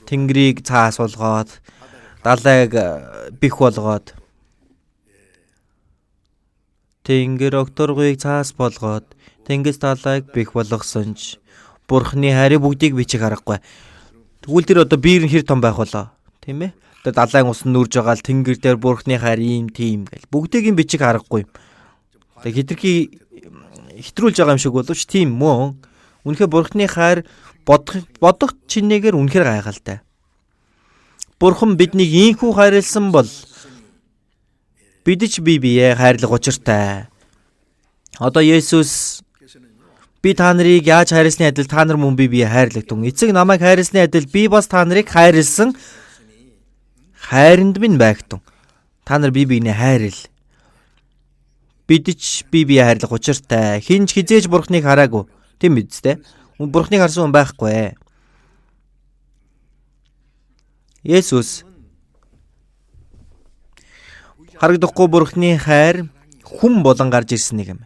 Тэнгэрийг цаас болгоод далайг бих болгоод тэнгэр окторгыг цаас болгоод тэнгис далайг бих болгосон ч Бурхны хайрыг бүгдийг бичих аргагүй. Тэгвэл тэр одоо биер нь хэр том байх болоо. Тийм ээ. Одоо далайн ус нь нүрж байгаа л тэнгэр дээр Бурхны хайр ийм тийм гэл. Бүгдийг нь бичих аргагүй. Тэг хитрхи хитрүүлж байгаа юм шиг боловч тийм мөн. Үнэхээр Бурхны хайр бодох чинээгээр үнэхээр гайхалтай. Бурхан биднийг ийхүү хайрлсан бол бид ч бие биеэ хайрлах учиртай. Одоо Есүс би та нарыг яаж хайрлсны адил та нар мөн бие биеэ хайрлагдсан. Эцэг намайг хайрлсны адил би бас та нарыг хайрлсан. Хайранд минь байгтун. Та нар бие биенээ хайрл. Бид ч бие биеэ хайрлах учиртай. Хинч хизээж Бурхныг хараагүй. Тийм биз дээ. Бурхныг харсан хүн байхгүй. Есүс харагдахгүй Бурхны хайр хүн болон гарч ирсэн нэг юм.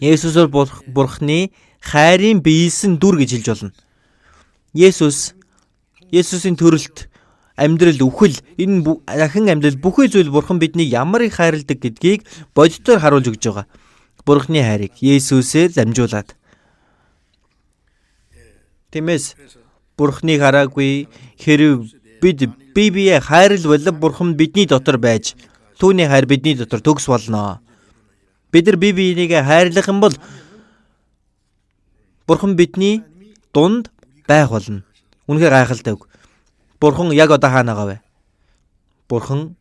Есүс бол Бурхны хайрын биелсэн дүр гэж хэлж болно. Есүсийн төрөлт амьдрал үхэл энэ дахин амьдрал бүхий зүйл Бурхан биднийг ямар их хайрладаг гэдгийг бодитоор харуулж өгч байгаа. Бурхны хайрыг Есүсээр дамжуулаад. Тиймээс Бурхныг хараагүй хэрв бид бие хайрлвал Бурхан бидний дотор байж түүний хайр бидний дотор төгс болно. Бид нар бие биенийг хайрлах юм бол Бурхан бидний дунд байх болно. Үнэхээр гайхалтай үг. Бурхан яг одоо хаана байгаа вэ? Бурхан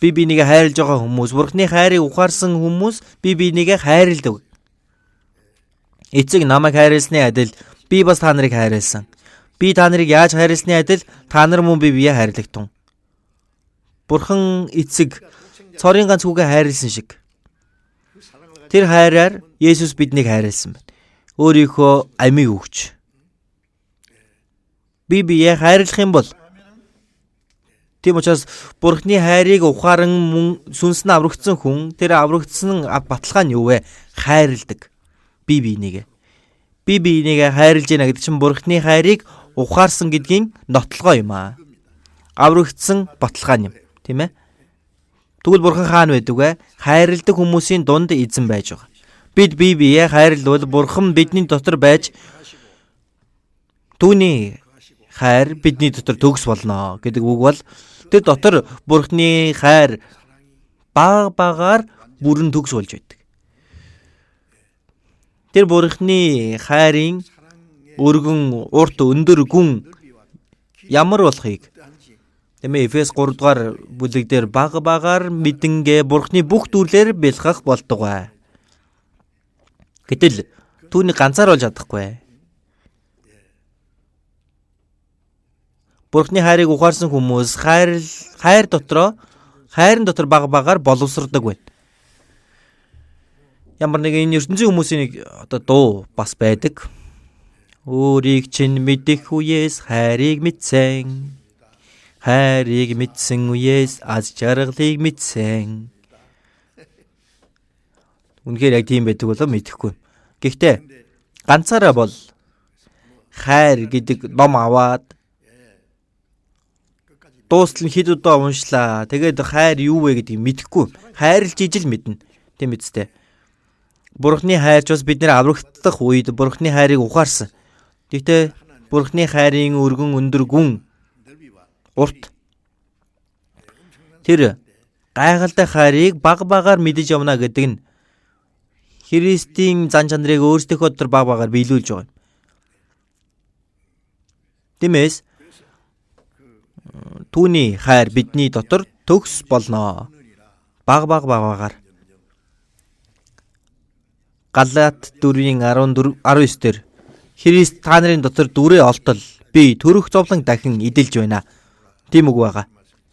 бие биенийг хайрлаж байгаа хүмүүс, Бурханы хайрыг ухаарсан хүмүүс бие биенийг хайрладаг. Эцэг намайг хайрлсны адил би бас та нарыг хайрлсан. Би та нарыг яаж хайрлсны адил та нар мөн бие биеэ хайрлагтун. Бурхан эцэг цорын ганц хүүгээ хайрлсан шиг. Тэр хайраар Есүс биднийг хайрлсан байна. Өөрийнхөө амийг өгч. Бие биеэ хайрлах юм бол тийм учраас Бурханы хайрыг ухаан сүнс нь аврагдсан хүн тэр аврагдсан баталгаа нь юу вэ? Хайрладаг. Бие биенийг. Бие биенийг хайрлж яана гэдэг чинь Бурханы хайрыг ухаарсан гэдгийн нотлогоо юм аа. Аврагдсан баталгаа юм, тийм ээ? Тэгвэл Бурхан хаана байдаг вэ? Хайрладаг хүмүүсийн дунд эзэн байж байгаа. Бид бие биеэ хайрлавал Бурхан бидний дотор байж түүний хайр бидний дотор төгс болно гэдэг үг бол тэр дотор Бурханы хайр багаар бүрэн төгс болж байдаг. Тэр Бурханы хайрын өргөн урт өндөр гүн ямар болохыг тэмээ Эфес 3 дугаар бүлэг дээр багаар мэдэнгээ Бурханы бүх дүрлээр бэлгэх болдог. Гэтэл түүний ганцаар болж чадахгүй. Бурханы хайрыг ухаарсан хүмүүс хайрын дотор багаар боловсрдог байна. Ямар нэгэн ертөнцийн хүмүүсийн нэг одоо дуу бас байдаг. Өөрийг чинь мэдэх үеэс хайрыг мэдсэн. Хайрыг мэдсэн үеэс аз жаргалыг мэдсэн. Үнэхээр яг тийм байдаг болоо мэдэхгүй. Гэхдээ ганцаараа бол хайр гэдэг ном аваад дуустал хэд удаа уншлаа. Тэгээд хайр юу вэ гэдгийг мэдэхгүй. Хайрлж ижил мэднэ. Тийм үстэй. Бурханы хайрч бас бид нэр аврагдах үед Бурханы хайрыг ухаарсан. Гэхдээ Бурханы хайрын өргөн өндөр гүн урт тэр гайхалтай хайрыг багаар мэдэж явна гэдэг нь Христийн зан чанарыг өөрсдийнхөө дотор багаар биелүүлж байгаа юм. Тиймээс түүний хайр бидний дотор төгс болно. Багаар. Галаат 4:19 дээр Христ та нарын дотор дүрээ олтол би төрөх зовлон дахин эдэлж байна. Тийм үг байгаа.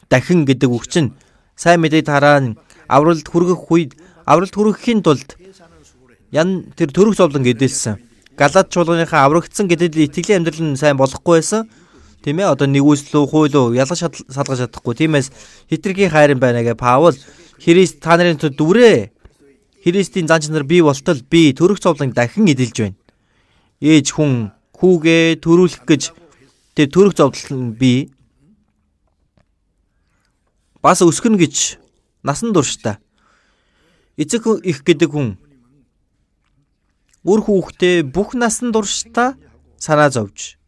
Дахин гэдэг үг чинь сайн мэдээ тараа авралт хүрэхийн тулд тэр төрөх зовлон эдэлсэн. Галаат чуулганыхаа аврагдсан гэдэг итгэлийн амьдрал нь сайн болохгүй байсан. Тийм ээ одоо нэгүслүү хуйлуу ялгаж салгаж чадахгүй. Тиймээс хитрхийн хайрын байна гэ Паул Христ та нарын төд дүрээ Христийн зан чанар бий болтол би төрөх зовлон дахин эдэлж байна. Ээж хүн хүүгээ төрүүлэх гэж тэр төрөх зовлон би бас өсгөн гэж насан туршдаа эцэг их гэдэг хүн үр хүүхдээ бүх насан туршдаа санаа зовж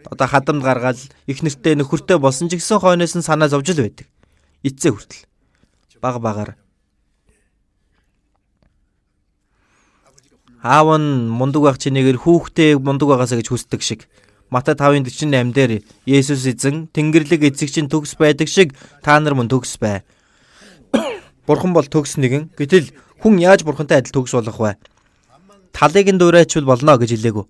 одоо хадамд гаргаад их нэртэй нөхөртэй болсон ч гэсэн хойноос нь санаа зовж л байдаг. Эцээ хүртэл багаар аав нь мундаг байх чинээгээр хүүхдээ мундаг байгаасаа гэж хүсдэг шиг Матай 5:48 дээр Есүс эзэн Тэнгэрлэг эцэг чинь төгс байдаг шиг та нар мөн төгс бай. Бурхан бол төгс нэгэн. Гэтэл хүн яаж Бурхантай адил төгс болох вэ? Талыг нь дуурайчвал болно гэж хэлээгүү.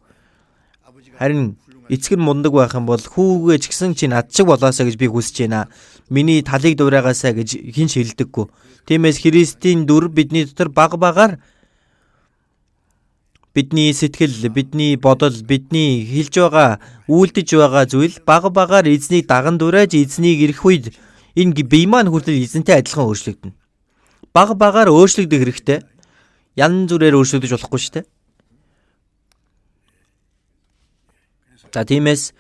Харин эцэг нь мундаг байх юм бол хүүгээ ч гэсэн чи над шиг болоосаа гэж би хүсэж байна. Миний талыг дуурайгаасаа гэж хинч хэлдэггүй. Тиймээс Христийн дүр бидний дотор багаар бидний сэтгэл, бидний бодол, бидний хэлж байгаа, үйлдэж байгаа зүйл багаар эзнийг даган дуурайж эзнийг ирэх үед энэ бие маань хүртэл эзэнтэй адилхан өөрчлөгдөнө. Багаар өөрчлөгдөх хэрэгтэй. Янз бүрээр өөрчлөгдөж болохгүй шүү дээ. За тиймээс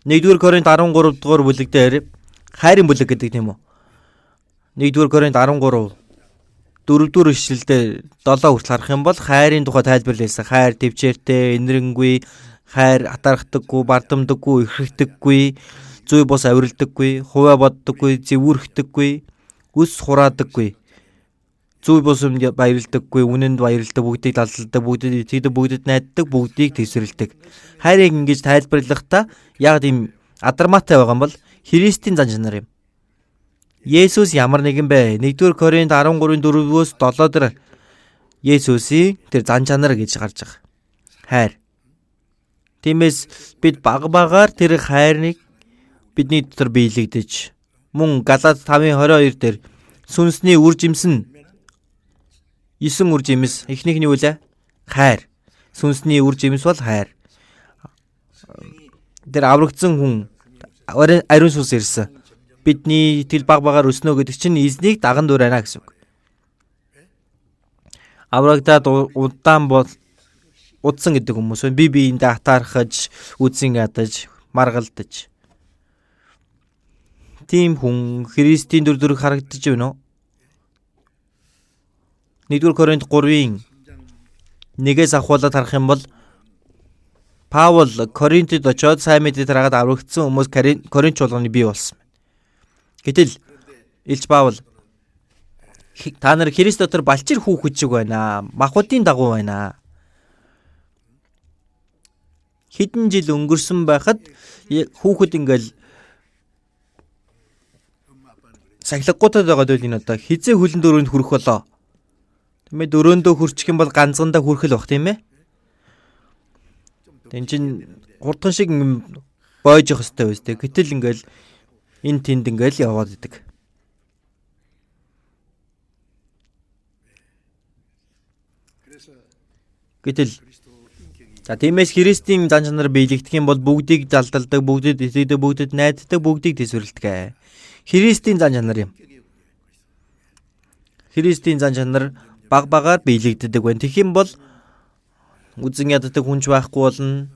1-р Коринт 13 дугаар бүлэг дээр хайрын бүлэг гэдэг тийм үү? 1-р Коринт 13 4-р ишлэлдээ 7 хүртэл харах юм бол хайрын тухай тайлбарласан. Хайр төвчээртэй, инэрэнгүй, хайр атархдаггүй, бардамдаггүй, ихрэгдэггүй, зүй бус авиралдаггүй, хуваа боддоггүй, зэвүүрхдэггүй, үс хураадаггүй, зүй бусамд баярлдаггүй, үнэнд баярлдаг, бүгдийг далалдаг, бүгдийг итгэдэг, бүгдэд найддаг, бүгдийг тэсвэрлэдэг. Хайрыг ингэж тайлбарлахдаа яг тийм адармаатай байгаа юм бол Христийн зан чанар юм. Есүс ямар нэгэн бэ? 1-р Коринт 13:4-өөс 7 дээр Есүсийн тэр зан чанар гэж гарч байгаа. Хайр. Тиймээс бид багаар тэр хайрыг бидний дотор биелэгдэж мөн Галаат 5:22 дээр сүнсний үр жимс нь 9 үр жимс эхнийх нь юу вэ? Хайр. Сүнсний үр жимс бол хайр. Тэр аврагдсан хүн ариун сүнс ирсэн. Бидний итгэл багаар өснө гэдэг чинь эзнийг даган дуурайна гэсэн үг. Аврагдаад удаан бол удсан гэдэг хүмүүс бие биендээ атаархаж, үзэн ядаж, маргалдаж. Тийм хүн Христийн дүр төрх харагдаж байна уу? 1-р Коринт 3-ын 1-ээс ахуулаад харах юм бол Паул Коринтод очоод сайн мэдээ тараагаад аврагдсан хүмүүс Коринт чуулганы бий болсон. Гэтэл Илж Паул та нар Христ дотор балчир хүүхэд шиг байна. Махбодын дагуу байна. Хэдэн жил өнгөрсөн байхад хүүхэд ингээл сахилгагуудад байгаа дөл энэ одоо хизээ хөлн дөрөнд хүрэх болоо. Тиймээ дөрөөндөө хүрчих юм бол ганцгандаа хүрэх л бах тийм ээ. Тэн чин хурдхан шиг бойж явах хэрэгтэй байс тээ. Гэтэл ингээл энэ тэнд ингээл яваад идэг. Гэтэл тиймээс Христийн зан чанар биелэгдэх юм бол бүгдийг далдалдаг, бүгдэд итгэдэг, бүгдэд найддаг, бүгдийг тэсвэрлэдэг. Христийн зан чанар юм. Христийн зан чанар багаар биелэгддэг байна. Тэгэх юм бол үзэн яддаг хүнч байхгүй болно.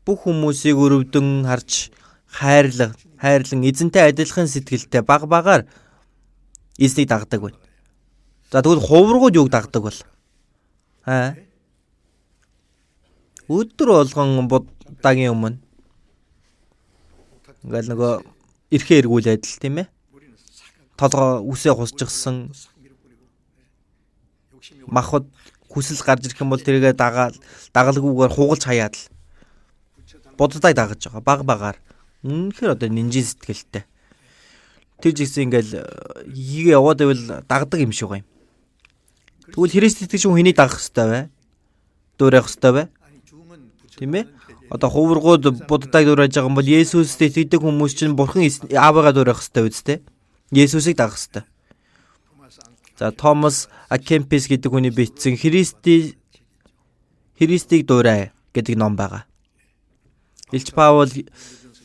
Бүх хүмүүсийг өрөвдөн харж хайрлан эзэнтэй адилхан сэтгэлтэй багаар эзнийг дагдаг байна. За тэгвэл хувиргууд юуг дагдаг бол? Өдөр болгон будагийн өмнө ингээл нөгөө эрхээ эргүүлээд л тийм ээ. Толгоо үсээ хусчихсан махад хүсэл гарч ирэх юм бол тэргээ дагалгүйгээр хугалж хаяад л боддог дагаж байгаа багаар. Үнэхээр одоо нинжин сэтгэлтэй. Тэр жигсэн ингээл хийгээ яваад байвал дагдаг юм шиг байна. Тэгвэл Христ итгэж хүн хэнийг дагах хэвээр вэ? Дуурайх хэвээр вэ? Тийм ээ? Одоо хувиргууд буддаг дуурайж байгаа юм бол Есүст итгэдэг хүмүүс чинь Бурхан Аавыгаа дуурайх хэвээр үстэй. Есүсийг дагах хэвээр. За Томас Акемпис гэдэг хүний бичсэн Христийг дуурай гэдэг ном байгаа. Илч Паул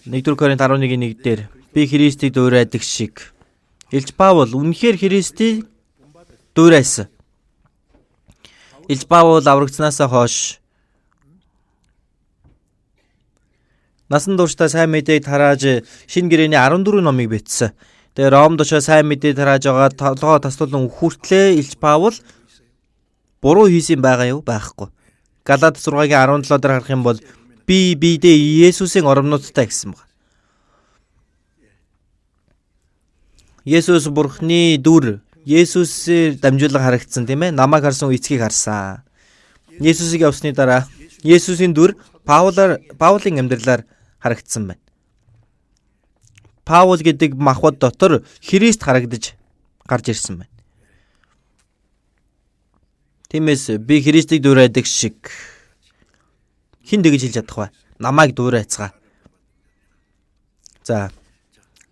1-р Коринт 11:1 дээр би Христийг дуурайдаг шиг. Илч Паул үнэхээр Христийг дуурайсан. Илч Паул аврагдсанаас хойш насан туршдаа сайн мэдээг тарааж шинэ гэрээний 14 номыг бичсэн. Тэгээ Ромд очиж сайн мэдээ тарааж байгаа толгой таслуулан хүртлээ Илч Паул буруу хийсэн байгаа юу? Байхгүй. Галаат 6:17 дээр харах юм бол би биедээ Есүсийн оромнуудтай гэсэн байна. Есүс Бурхны дүр, Есүсээр дамжуулан харагдсан тийм ээ. Намайг харсан эцгийг харсан. Есүсийг явсны дараа Есүсийн дүр Паулын амьдралаар харагдсан байна. Паул гэдэг махбод дотор Христ харагдаж гарч ирсэн байна. Тиймээс би Христийг дуурайдаг шиг хин дэгж хэлж чадах бай. Намайг дуурайцгаа. За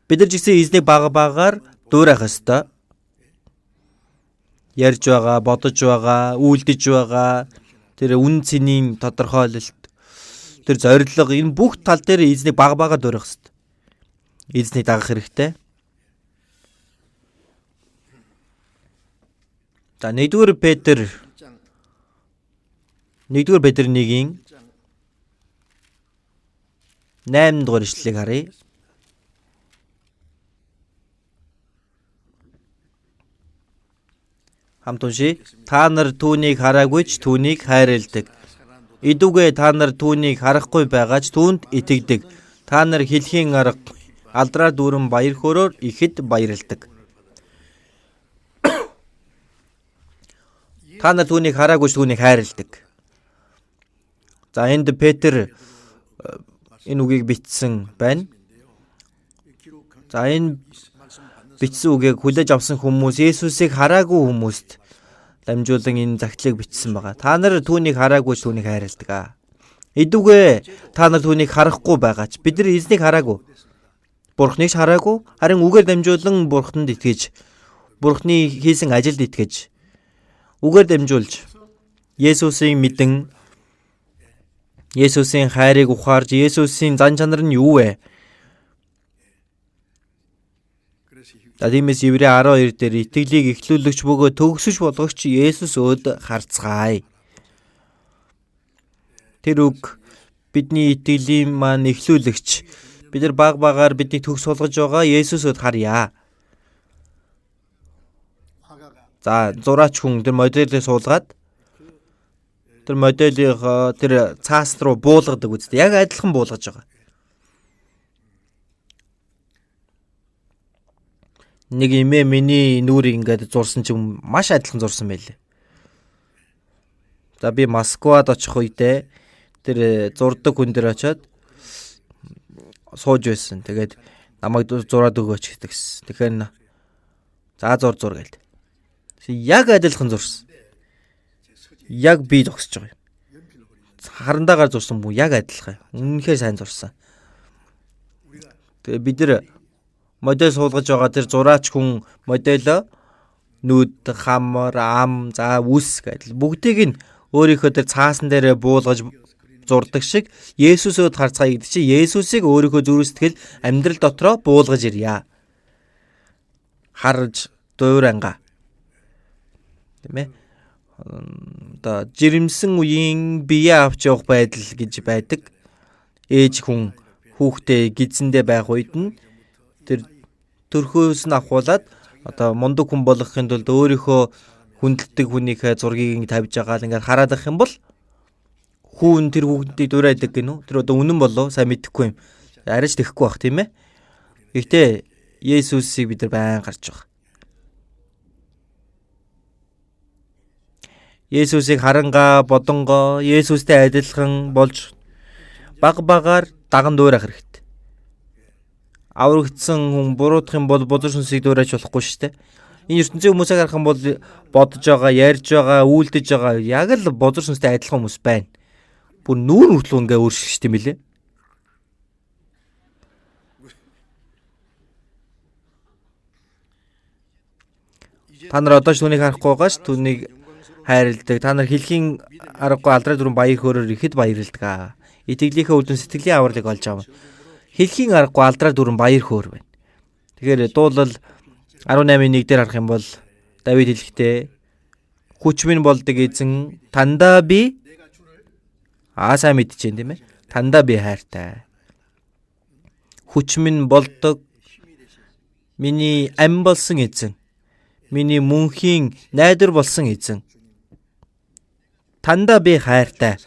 бид нар ч гэсэн эзнийг багаар дуурайх ёстой. Ярьж байгаа, бодож байгаа, үйлдэж байгаа тэр үн цэнийн тодорхойлолт, тэр зорилго энэ бүх тал дээр эзнийг багаар дуурайх ёстой. Эзнийг дагах хэрэгтэй. За 1-р Петр 1-ийн 8 дугаар ишлэлийг харъя. Хамт уншия. Та нар түүнийг хараагүй ч түүнийг хайрладаг. Идүүгээ та нар түүнийг харахгүй байгаа ч түүнд итгэдэг. Та нар хэлхийн арга алдраар дүүрэн баяр хөөрөөр ихэд баярладаг. Та нар түүнийг хараагүй ч түүнийг хайрладаг. За энд Петр энэ үгийг бичсэн байна. За энэ бичсэн үгийг хүлээж авсан хүмүүс Есүсийг хараагүй хүмүүст дамжуулан энэ загтлыг бичсэн байгаа. Та нар түүнийг хараагүй ч түүнийг хайрладаг. Идүүгээ та нар түүнийг харахгүй байгаа ч бид нар эзнийг хараагүй. Бурхныг ч хараагүй, харин үгээр дамжуулан Бурханд итгэж, Бурхны хийсэн ажилд итгэж, үгээр дамжуулж Есүсийг мэдэн, Есүсийн хайрыг ухаарж, Есүсийн зан чанар нь юу вэ? Тиймээс Еврей 12 дээр итгэлийг эхлүүлэгч бөгөөд төгсөж болгогч Есүс өөд харцгаая. Тэр үг бидний итгэлийн маань эхлүүлэгч. Бид нар баг багаар бидний төгс болгож байгаа Есүс өөд харъя. За зураач хүн тэр модельээ суулгаад тэр моделийг тэр цаас руу буулгадаг үстэй. Яг адилхан буулгаж байгаа. Нэг эмээ миний нүрийг ингээд зурсан чинь маш адилхан зурсан байлээ. За би Москвад очих үедээ тэр зурдаг хүн дээр очиод сууж байсан. Тэгээд намайг зураад өгөөч гэдэгсэн. Тэгэхээр за зур гэлээ. Яг адилхан зурсан. Яг би зогсож байгаа юм. Харандаагаар зурсан бүү яг адилхан. Үнэхээр сайн зурсан. Тэгээ бид нар модель суулгаж байгаа тэр зураач хүн модель нүд, хамар, ам, за үс гэдэл бүгдийг нь өөрийнхөө тэр цаасан дээр буулгаж зурдаг шиг Есүсөд харцгаая гэдэг чинь Есүсийг өөрийнхөө зүрх сэтгэл амьдрал дотроо буулгаж ирья. Харж дуурайнга. Тийм ээ. Одоо жирэмсэн үеийн бие авч явах байдал гэж байдаг. Ээж хүн хүүхдээ гидсэндээ байх үед нь тэр төрхөөс нь авахуулаад одоо мундаг хүн болгохын тулд өөрийнхөө хүндэлдэг хүнийхээ зургийг тавьж байгаа л ингээд хараад ах юм бол хүн тэр хүүхдийг дуурайдаг гинөө. Тэр одоо үнэн болов сайн мэдэхгүй юм. Арайч тэхгүй бах тийм ээ. Гэхдээ Есүсийг бид нар байн гарч байгаа. Есүсийг харангаа, бодонгоо, Есүстэй адилхан болж баг багаар даган дуурайх хэрэгтэй. Аврагдсан хүн буруудах юм бол бузар сүнсийг дуурайж болохгүй шүү дээ. Энэ ертөнцийн хүмүүсийг харах юм бол бодож байгаа, ярьж байгаа, үйлдэж байгаа яг л бузар сүнстэй адилхан хүмүүс байна. Бүр нүүр хүртэл ингээ өөрчлөлт юм билээ. Та нар одоо ч түүнийг харахгүй байгаа ш, түүнийг хайрладаг. Та нар хэлхийн аргагүй алдраа дүрэн баяр хөөрөөр ихэд баярладаг. Итгэлийнхээ үлдэн сэтгэлийн авралыг олж авна. Хэлхийн аргагүй алдраар дүрэн баяр хөөр байна. Тэгэхээр дуулал 18:1 дээр харах юм бол Давид хэлэхдээ хүч минь болдог эзэн тандаа би сайн мэдчихээн тийм ээ. Тандаа би хайртай. Хүч минь болдог миний ам болсон эзэн. Миний мөнхийн найдвар болсон эзэн. Тандаа би хайртай.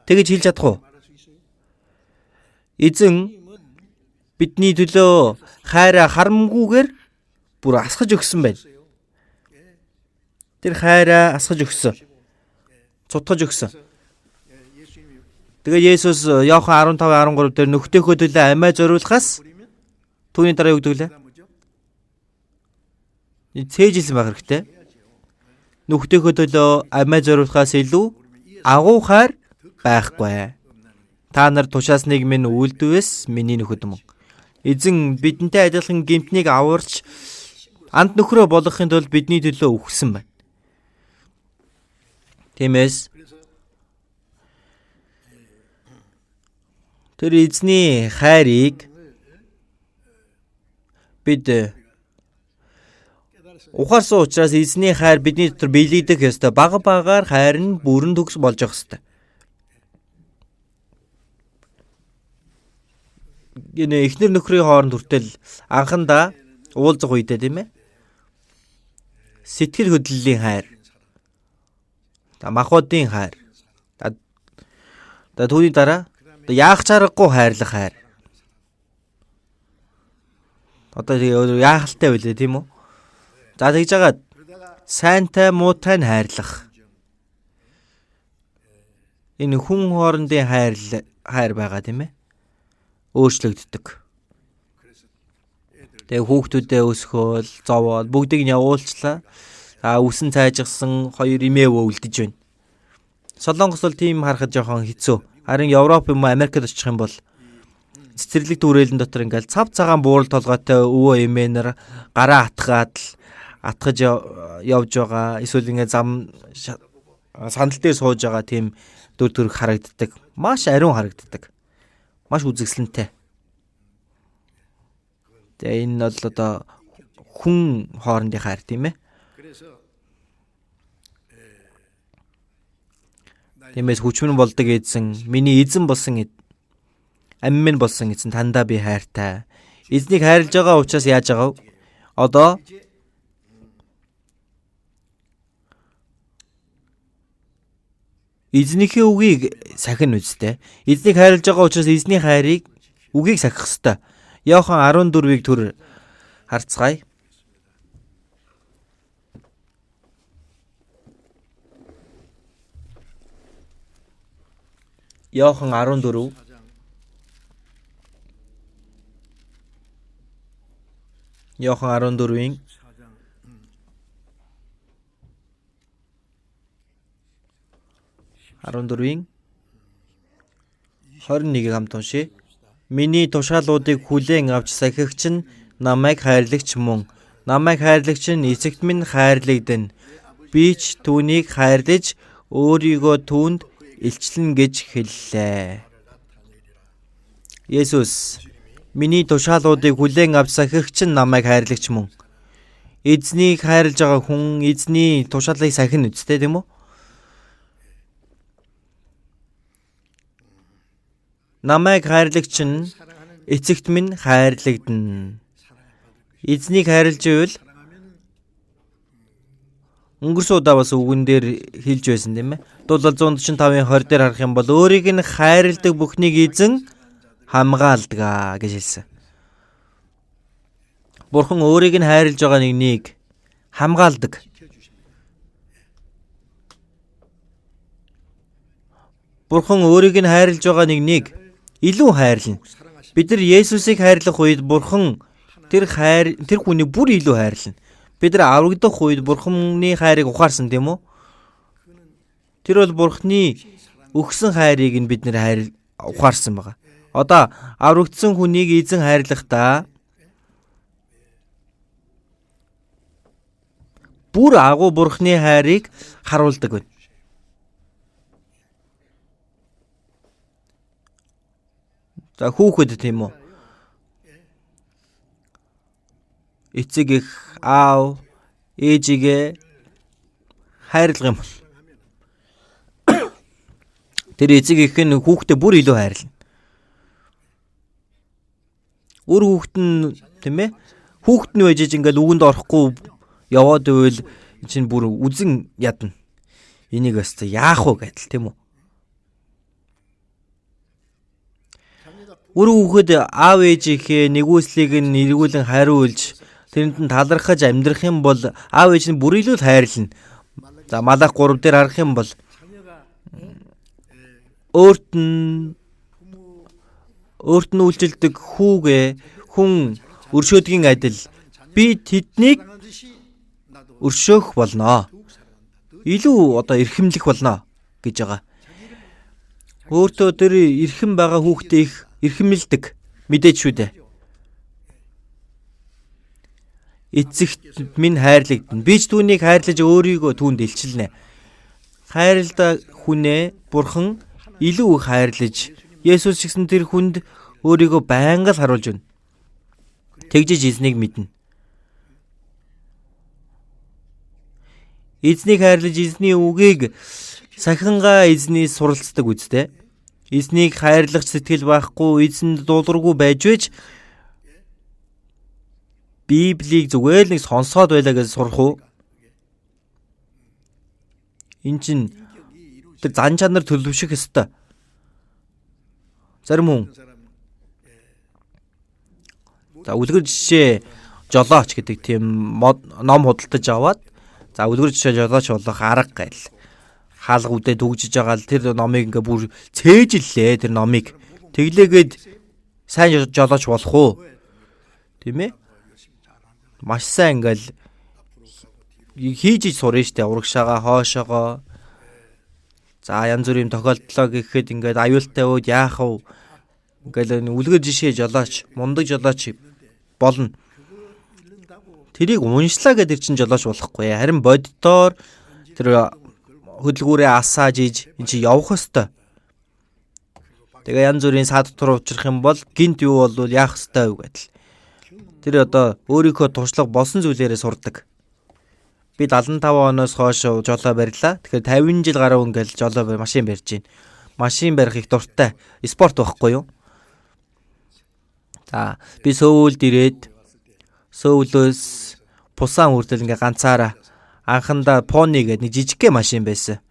Тэгэж хэлж чадах уу? Эзэн бидний төлөө хайраа харамгүйгээр бүр асгаж өгсөн байна. Тэр хайраа асгаж өгсөн. Цутгаж өгсөн. Тэгээ Есүс Иохан 15:13 дээр нөхдийнхөө төлөө амиа зориулахаас түүний дараа юу гэдэг лээ? Цээжилсэн байх хэрэгтэй. Нөхдийнхөө төлөө амиа зориулахаас илүү агуу хайр байхгүй. Та нар тушаасныг минь үйлдвэс миний нөхөд мөн. Эзэн бидэнтэй адилхан гэмтнийг аварч анд нөхрөө болгохын тулд бидний төлөө өгсөн байна. Тиймээс тэр эзний хайрыг бид ухаарсан учраас эзний хайр бидний дотор биелэгдэх ёстой. Бага багаар хайр нь бүрэн төгс болж явах ёстой. Гэнэ эхнэр нөхрийн хооронд хүртэл анхандаа уулзах үедээ тийм ээ. Сэтгэл хөдлөлийн хайр. Махбодын хайр. Түүний дараа яах чаргагүй хайрлах хайр. Одоо яахалтай байлээ тийм үү? За тэгж жагаад сайнтай муутай нь хайрлах. Энэ хүн хоорондын хайр байгаа тийм ээ. Өөрчлөгддөг. Тэгээ хүүхдүүдээ өсгөөл, зовоол бүгдийг нь явуулчлаа. Үсэн цайжгсан 2 эмээвөө үлдэж байна. Солонгос бол тийм харахад жоохон хэцүү. Харин Европ юм уу Америкт очих юм бол цэцэрлэг түрээлэн дотор ингээл цав цагаан буурал толгойтой өвөө эмээнэр гараа атгаж явж байгаа. Эсвэл ингээд зам сандал дээр сууж байгаа тийм дүр төрх харагддаг. Маш ариун харагддаг. Маш үзэсгэлэнтэй. Тэгээ энэ бол одоо хүн хоорондын хайр тийм ээ. Тиймээс хүчмэн болдог эзэн, миний эзэн болсон амин минь болсон эзэн тандаа би хайртай. Эзнийг хайрлаж байгаа учраас яаж байгаа вэ? Одоо эзнийхээ үгийг сахин үстэй. Эзнийг хайрлаж байгаа учраас эзний хайрыг үгийг сахих ёстой. Иохан 14-ийг түр харцгаая. Иохан 14 Иохан 14-ийн 21-ийг хамт уншъя. Миний тушаалуудыг хүлээн авч сахигч нь намайг хайрлагч мөн. Намайг хайрлагч нь эцэгт минь хайрлагдана. Би ч түүнийг хайрлаж өөрийгөө түүнд илчлэн гэж хэллээ. Есүс миний тушаалуудыг хүлээн авч сахигч нь намайг хайрлагч мөн. Эзнийг хайрлаж байгаа хүн эзний тушаалыг сахин үстэй тийм үү? Намайг хайрлагч нь эцэгт минь хайрлагдана. Эзнийг хайрлаж ивэл өнгөрсөн удаа бас үгэн дээр хэлж байсан тийм ээ. Дуулал 145-ын 20 дээр харах юм бол өөрийг нь хайрладаг бүхнийг эзэн хамгаалдаг гэж хэлсэн. Бурхан өөрийг нь хайрлаж байгаа нэгнийг хамгаалдаг. Бурхан өөрийг нь хайрлаж байгаа нэгнийг илүү хайрлана. Бид нар Есүсийг хайрлах үед Бурхан тэр хүнийг бүр илүү хайрлана. Бид нар аврагдах үед Бурханы хайрыг ухаарсан тийм үү? Тэр бол Бурханы өгсөн хайрыг нь бид нар ухаарсан байгаа. Одоо аврагдсан хүнийг эзэн хайрлахдаа бүр агуу Бурханы хайрыг харуулдаг байна. За хүүхэд тийм үү? Эцэг их аав ээжигээ хайрлах юм бол тэр эцэг их нь хүүхдээ бүр илүү хайрлана. Өөр хүүхэд нь тийм ээ? Хүүхэд нь байж ингээл үгэнд орохгүй яваад ивэл чинь бүр үзэн ядна. Энийг өстой яах вэ гэдэл тийм үү? Өөр хүүхэд аав ээжийнхээ нэгүслийг нь эргүүлэн хариулж тэрэнд нь талархаж амьдрах юм бол аав ээж нь бүр илүү хайрлана. За Малах 3 дээр харах юм бол өөрт нь үйлчилдэг хүн өршөөдгийн адил би тэднийг өршөөх болно. Илүү одоо эрхэмлэх болно гэж байгаа. Өөртөө тэр эрхэм байгаа хүүхдээ их эрхэмлдэг мэдээж шүү дээ. Эцэгт минь хайрлагдана. Би ч түүнийг хайрлаж өөрийгөө түүнд илчилнэ. Хайрлаа хүнээ Бурхан илүү их хайрлаж Есүс гэсэн тэр хүнд өөрийгөө байнга л харуулж байна. Тэгжиж эзнийг мэднэ. Эзнийг хайрлаж эзний үгийг сахингаа эзнээс суралцдаг үстэй. Эзнийг хайрлах сэтгэл байхгүй, эзэнд дуулуургүй байж вэж Библийг зүгээр нэг сонсоод байлаа гэж сурах уу? Энэ чинь тэр зан чанар төлөвшөх ёстой. Зарим хүн за үлгэр жишээ жолооч гэдэг тийм ном худалдаж аваад за үлгэр жишээ жолооч болох арга гээл хаалга үдээ дүгжиж байгаа л тэр номыг ингээ бүр цээжиллээ тэр номыг тэглээгээд сайн жолооч болох уу? Тийм ээ? Маш сайн ингээл хийж сурна штэ урагшаага хоошоогоо. За янз бүрийн тохиолдлоо гэхэд ингээд аюултай үед яах вэ? Ингээл үлгэр жишээ жолооч, мундаг жолооч болно. Тэрийг уншлаа гэдэг чинь жолооч болохгүй. Харин боддоор тэр хөдөлгүүрээ асааж иж эн чи явах ёстой. Тэгээ янз бүрийн сад дотор учрах юм бол гинт юу болвол яах ёстой вэ гэдэл. Тэр одоо өөрийнхөө туршлага болсон зүйлээрээ сурдаг. Би 75 оноос хойш жолоо барьлаа. Тэгэхээр 50 жил гаруй ингээл жолоо машин барьж байна. Машин барих их дуртай. Спорт байхгүй юу? За би Сөүлд ирээд Сөүлөөс Пусан хүртэл ингээ ганцаараа анхандаа Пони гэдэг нэг жижигхэн машин байсан.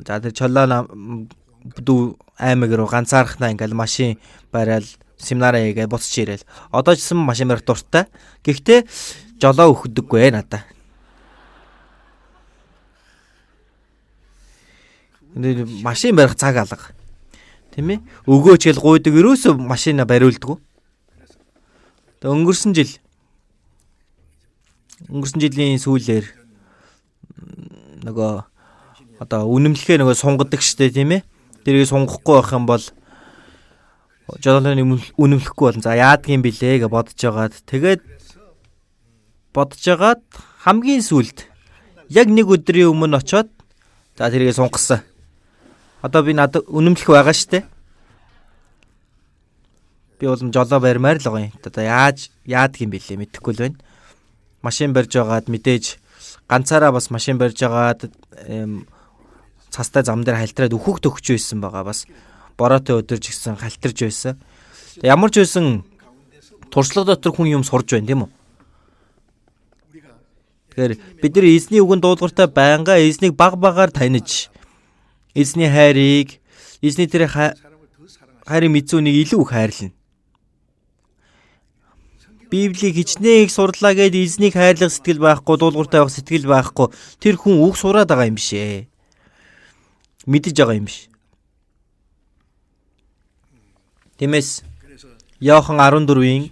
За тэр чолоо дүү аймаг руу ганцаархнаа ингээл машин барайл семинараа хийгээ буцаж ирээл. Одоо ч гэсэн машин барих дуртай. Гэхдээ жолоо өгдөггүй надаа. Машин барих цаг алга. Тийм ээ? Өгөөч гэл гуйдаг ерөөсөө машина бариулдаг. Өнгөрсөн жилийн сүүлээр нөгөө одоо үнэмлэхээ нөгөө сунгадаг штэ тийм ээ? Тэрийг сунгахгүй байх юм бол жолооны үнэмлэхгүй болно. За яадгийн билээ гэж бодож жагаад хамгийн сүүлд яг нэг өдрийн өмнө очоод за тэрийг сунгасан. Одоо би надад үнэмлэх байгаа штэ. Би бол жолоо барьмаар л байгаа юм. Одоо яадгийн билээ мэдэхгүй л байна. Машин барьж байгаад мэдээж ганцаараа бас машин барьж байгаад цастай зам дээр хальтраад өөхөх төгч байсан байгаа бас бороотой өдөрж гисэн халтарж байсан. Ямар ч байсан туршлага дотор хүн юм сурж байна тийм үү? Тэгэхээр бид нар эзний үгэнд дуулууртай байнга эзнийг баг багаар таних эзний хайрыг эзний тэр хайрын мэдсүүнийг илүү их хайрлана. Библийг хичнээн их сурлаа гэд эзнийг хайрлах сэтгэл байхгүй, дуулууртай байх сэтгэл байхгүй. Тэр хүн үг сураад байгаа юм биш ээ. Мэдэж байгаа юм биш. Тиймээс Иохан 14-ийн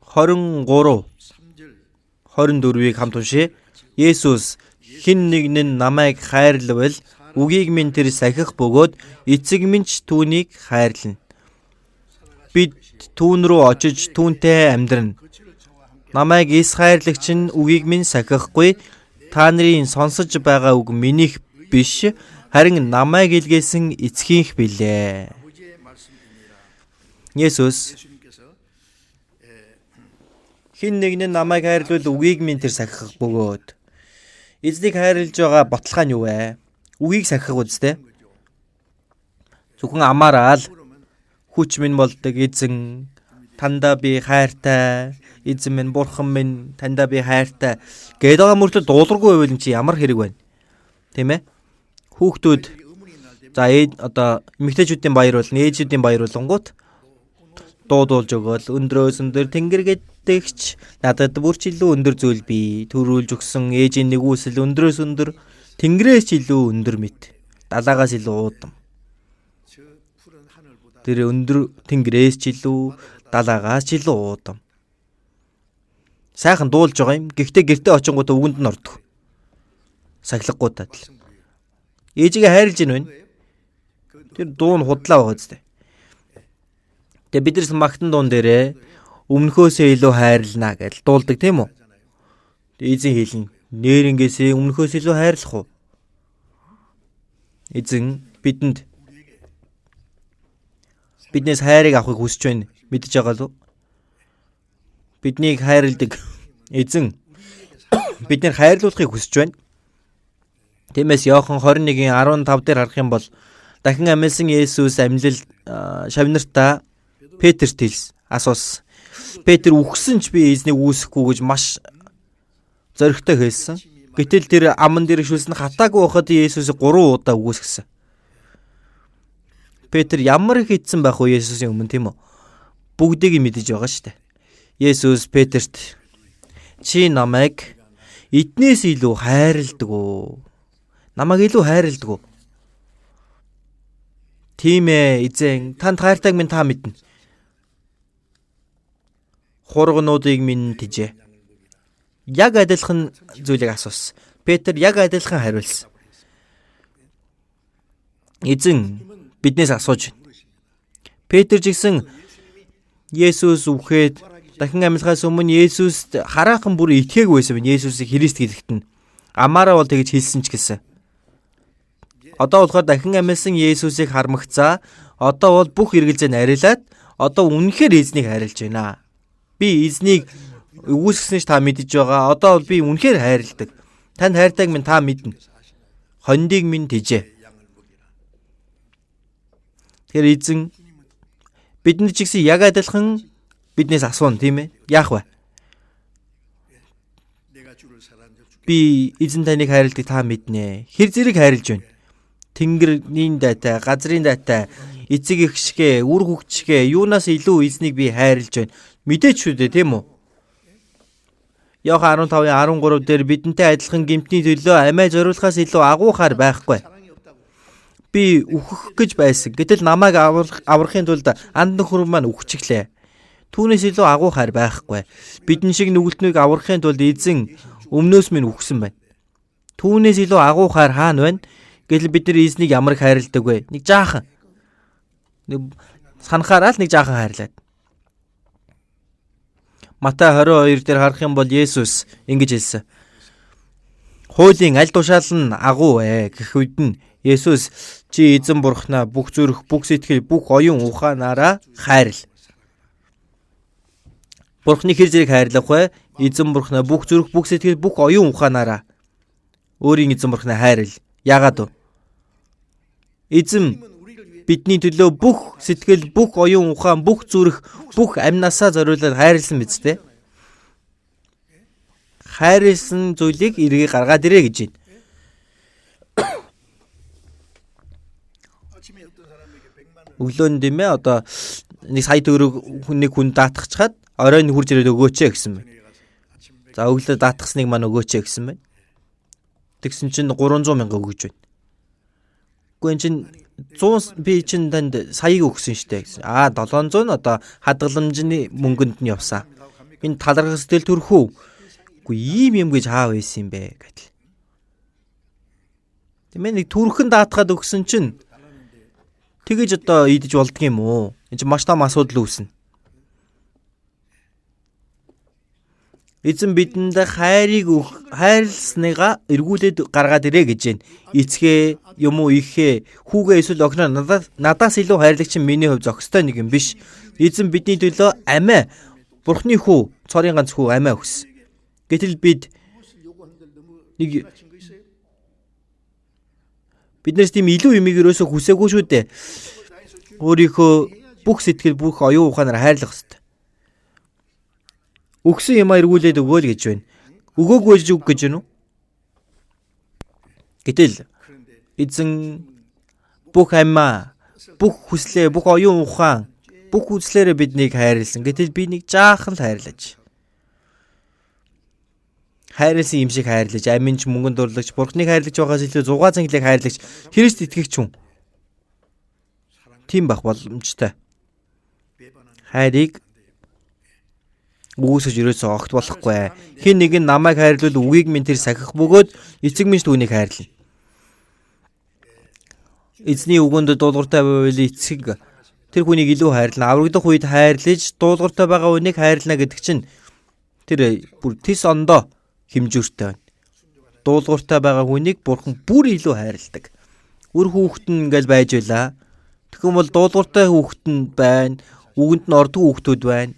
23-24-ийг хамт уншъя. Есүс хэн нэгэн намайг хайрлавал үгийг минь тэр сахих бөгөөд эцэг минь ч түүнийг хайрлана. Бид түүн рүү очиж түүнтэй амьдрна. Намайг эс хайрлагч нь үгийг минь сахихгүй. Та нарын сонсож байгаа үг минийх биш, харин намайг илгээсэн эцгийнх билээ. Есүс хэн нэгэн намайг хайрлавал үгийг минь тэр сахих бөгөөд. Эзнийг хайрлаж байгаа баталгаа нь юу вэ? Үгийг сахих үстэй. Зөвхөн амаараа л хүч минь болдог эзэн, тандаа би хайртай, эзэн минь бурхан минь тандаа би хайртай гэдэг байгаа мөртлөө дуулуургүй байвал энэ чи ямар хэрэг байна? Тийм ээ? Хүүхдүүд за одоо эмэгтэйчүүдийн баяр бол ээжүүдийн баяр болонгууд дуудуулж өгөөл өндрөөс өндөр тэнгэр гэдэгч надад бүр ч илүү өндөр зүйл бий төрүүлж өгсөн ээжийн нэгүсэл өндрөөс өндөр тэнгэрээс ч илүү өндөр мэт далаагаас илүү уудам тэр өндөр тэнгэрээс ч илүү далаагаас ч илүү уудам сайхан дуулж байгаа юм гэхдээ гэртээ очингуудаа үгэнд нь ордог сахилгагуудад л ээжигээ хайрлж ийн вэ тэр дуу нь худлаа байгаа зү. Тэгээ бид нар магтан дуун дээрээ өмнөхөөсөө илүү хайрлана гэж дуулдаг тийм үү? Эзэн хэлнэ. Нээрнгээсээ өмнөхөөс илүү хайрлах уу? Эзэн биднээс хайрыг авахыг хүсэж байна. Мэдж байгаа л уу? Биднийг хайрладаг эзэн биднийг хайрлуулахыг хүсэж байна. Тиймээс Иохан 21:15 дээр харах юм бол дахин амьсан Есүс амьлал шавнартаа Петрт асуусан. Петр үхсэн ч би эзнийг үүсэхгүй гэж маш зоригтой хэлсэн. Гэтэл тэр аман дээр шүлсэн хатаагүй байхад Есүсийг 3 удаа үгүйсгэсэн. Петр ямар их эдсэн байх вэ Есүсийн өмнө, тийм үү? Бүгдийг мэдэж байгаа шүү дээ. Есүс Петрт чи намайг эднээс илүү хайрладаг уу? Намайг илүү хайрладаг уу? Тийм ээ эзэн, танд хайртайг минь та мэднэ. Хургнуудыг минь тижээ. Яг адилхан зүйлийг асуусан. Петр яг адилхан хариулсан. Эзэн биднээс асууж байна. Петр ч гэсэн Есүс үхээд дахин амьлахаас өмнө Есүст хараахан бүр итгээгүй байсан байна. Есүсийг Христ гэлэхэд нь амаараа бол тэгж хэлсэн ч гэсэн. Одоо болохоор дахин амьлсан Есүсийг хармагцаа. Одоо бол бүх эргэлзээ нарилаад одоо үнэхээр эзнийг хайрлаж байна. Би эзнийг үгүйсгэсэн ч та мэдэж байгаа. Одоо бол би үнэхээр хайрладаг. Танд хайртайг минь та мэднэ. Хондийг минь тижээ. Тэр эзэн бидэнд ч гэсэн яг адилхан биднээс асууна, тийм ээ? Яах вэ? Би эзэн таныг хайрладаг та мэднэ. Хэр зэрэг хайрлаж байна? Тэнгэрийн дайтай, газрын дайтай, эцэг их шигэ, үр хөвгчгэ, юунаас илүү эзнийг би хайрлаж байна. Мэдээч шүү дээ, тийм үү? Иохан 15:13 дээр бидэнтэй адилхан гэмтний төлөө амиа зориулахаас илүү агуухаар байхгүй. Би үхэх гэж байсан. Гэтэл намайг аврахын тулд анд нөхөр маань үхчихлээ. Түүнээс илүү агуухаар байхгүй. Бидэн шиг нүгэлтнийг аврахын тулд эзэн өмнөөс минь үхсэн байна. Түүнээс илүү агуухаар хаана байна? Гэтэл бид нар эзнийг ямар их хайрладаг вэ? Нэг жаахан. Санахаараа л нэг жаахан хайрлаад. Матай 22 дээр харах юм бол Есүс ингэж хэлсэн. Хуулийн аль тушаал нь агуу гэх үед нь Есүс чи эзэн бурхнаа бүх зүрх, бүх сэтгэл, бүх оюун ухаанаараа хайрл. Бурхны хэр зэрэг хайрлах вэ? Эзэн бурхнаа бүх зүрх, бүх сэтгэл, бүх оюун ухаанаараа. Өөрийн эзэн бурхнаа хайрл. Яагаад вэ? Эзэн бидний төлөө бүх сэтгэл, бүх оюун ухаан, бүх зүрх, бүх амьнасаа зориулаад хайрлсан биз дээ. Хайрлсан зүйлийг эргээ гаргаад ирээ гэж байна. Өглөө нь димээ одоо 1 сая төгрөг нэг хүн даатгачаад оройн хурж ирээд өгөөч гэсэн байна. За өглөө даатгасныг маань өгөөч гэсэн байна. Тэгсэн чинь 300 мянга өгөж байна. Гэхдээ энэ чинь 100 би чинь танд саяг өгсөн штэ гэсэн. 700 нь одоо хадгаламжны мөнгөнд нь явсан. Энэ талархах сэтгэл төрөх үү? Үгүй ийм юм гэж хаав байсан юм бэ гэдэг. Тэмээ нэг төрхөн даатгаад өгсөн чинь тэгэж одоо идэж болдго юм уу? Энэ чинь маш том асуудал үүснэ. Эзэн бидэнд хайрлсныгаа эргүүлээд гаргаад ирээ гэж байна. Эцгээ юм уу ихээ хүүгээ эсвэл охиноо надаас илүү хайрлагч нь миний хувь зохистой нэг юм биш. Эзэн бидний төлөө амиа Бурхны хүү цорын ганц хүү амиа өгсөн. Гэтэл биднээс тийм илүү юмыг өрөөсө хүсээгүй шүү дээ. Өөрийнхөө бүх сэтгэл бүх оюун ухаанаар хайрлах хэрэгтэй. Өгсөн юм эргүүлээд өгөөл гэж байна. Өгөөгүй гэж үг гэж байна уу? Гэтэл эзэн бүх амиа, бүх хүслээ, бүх оюун ухаан, бүх үзлээрээ биднийг хайрлсан. Гэтэл би нэг жаахан л хайрлаж. Хайрлсан юм шиг хайрлаж, аминч мөнгөнд дурлагч, Бурхныг хайрлаж байгаас илүү 6 цэнгэлийг хайрлагч, Христ итгэгч хүн. Тийм байх боломжтой. Хайрыг үгүйсэж өрөөсөө огт болохгүй. Хэн нэг нь намайг хайрлуул үгийг минь тэр сахих бөгөөд эцэг минь түүнийг хайрлана. Эзний үгэнд дуулууртай байвал эцэг тэр хүнийг илүү хайрлана. Аврагдах үед хайрлаж дуулууртай байгаа хүнийг хайрлана гэдэг чинь тэр бүр тис ондоо хэмжүүртэй байна. Дуулууртай байгаа хүнийг Бурхан бүр илүү хайрладаг. Үр хүүхэд нь ингээл байж байлаа. Тэгвэл бол дуулууртай хүүхэд нь байна. Үгэнд нь ордгүй хүүхдүүд байна.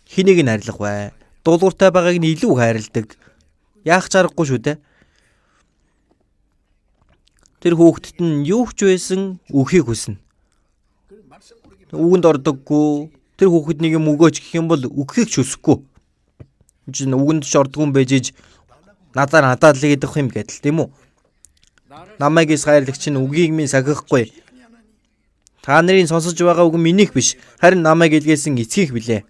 Хэнийг нь хайрлах вэ? Дуулууртай байгааг нь илүү хайрладаг. Яах чаргагүй шүү дээ. Тэр хүүхдэд нь юу ч байсан өөхийг хүснэ. Үгэнд ордоггүй. Тэр хүүхэд нэг юм өгөөч гэх юм бол өгөхийг ч хүсэхгүй. чинь үгэнд ч ордгүй юм байж надад л идэх юм гэдэл тийм үү? Намайг хайрлагч нь үгийг минь сахихгүй. Та нарын сонсож байгаа үг минийх биш, харин намайг илгээсэн эцгийх билээ.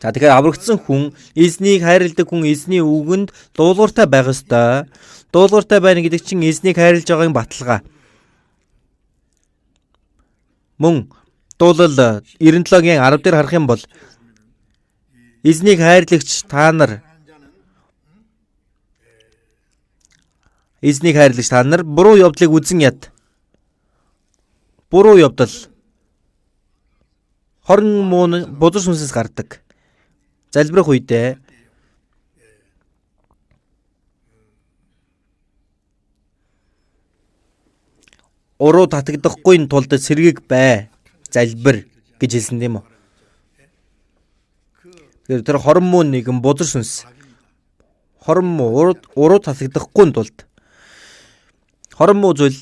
За тэгэхээр аврагдсан хүн, эзнийг хайрладаг хүн эзний үгэнд дуулууртай байх ёстой. Дуулууртай байна гэдэг чинь эзнийг хайрлаж байгаагийн баталгаа. Мөн дуулал 97-гийн 10 дээр харах юм бол эзнийг хайрлагч та нар буруу явдлыг үзэн яд. Буруу явдал хорон муу бузар сүнсээс гардаг. Залбирах үедээ уруу татагдахгүй тулд сэргийг бай, залбир гэж хэлсэн тийм үү? Тэгэхээр тэр хорон муу нэгэн бузар сүнс. Хорон муу уруу татагдахгүй тулд хорон муу зүйл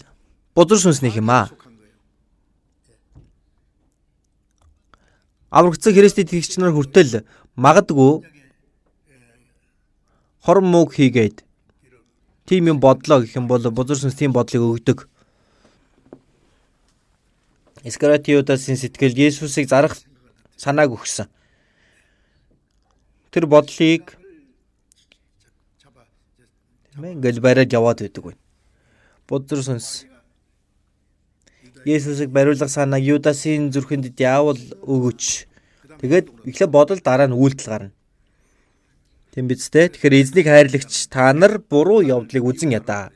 бузар сүнсних юм аа. Аврагдсан Христэд итгэгч нар хүртэл магадгүй хорон мууг хийгээд тийм юм бодлоо гэх юм бол бузар сүнс тийм бодлыг өгдөг. Искариотын сэтгэл Есүсийг зарах санааг өгсөн. Тэр бодлыг ингээл бариад яваад байдаг байна. Бузар сүнс Есүсийг бариулах санааг Юдасын зүрхэнд диавол өгөөч. Тэгээд эхлээ бодол дараа нь үйлдэл гарна. Тийм биз дээ. Тэгэхээр эзнийг хайрлагч та нар буруу явдлыг үзэн ядаа.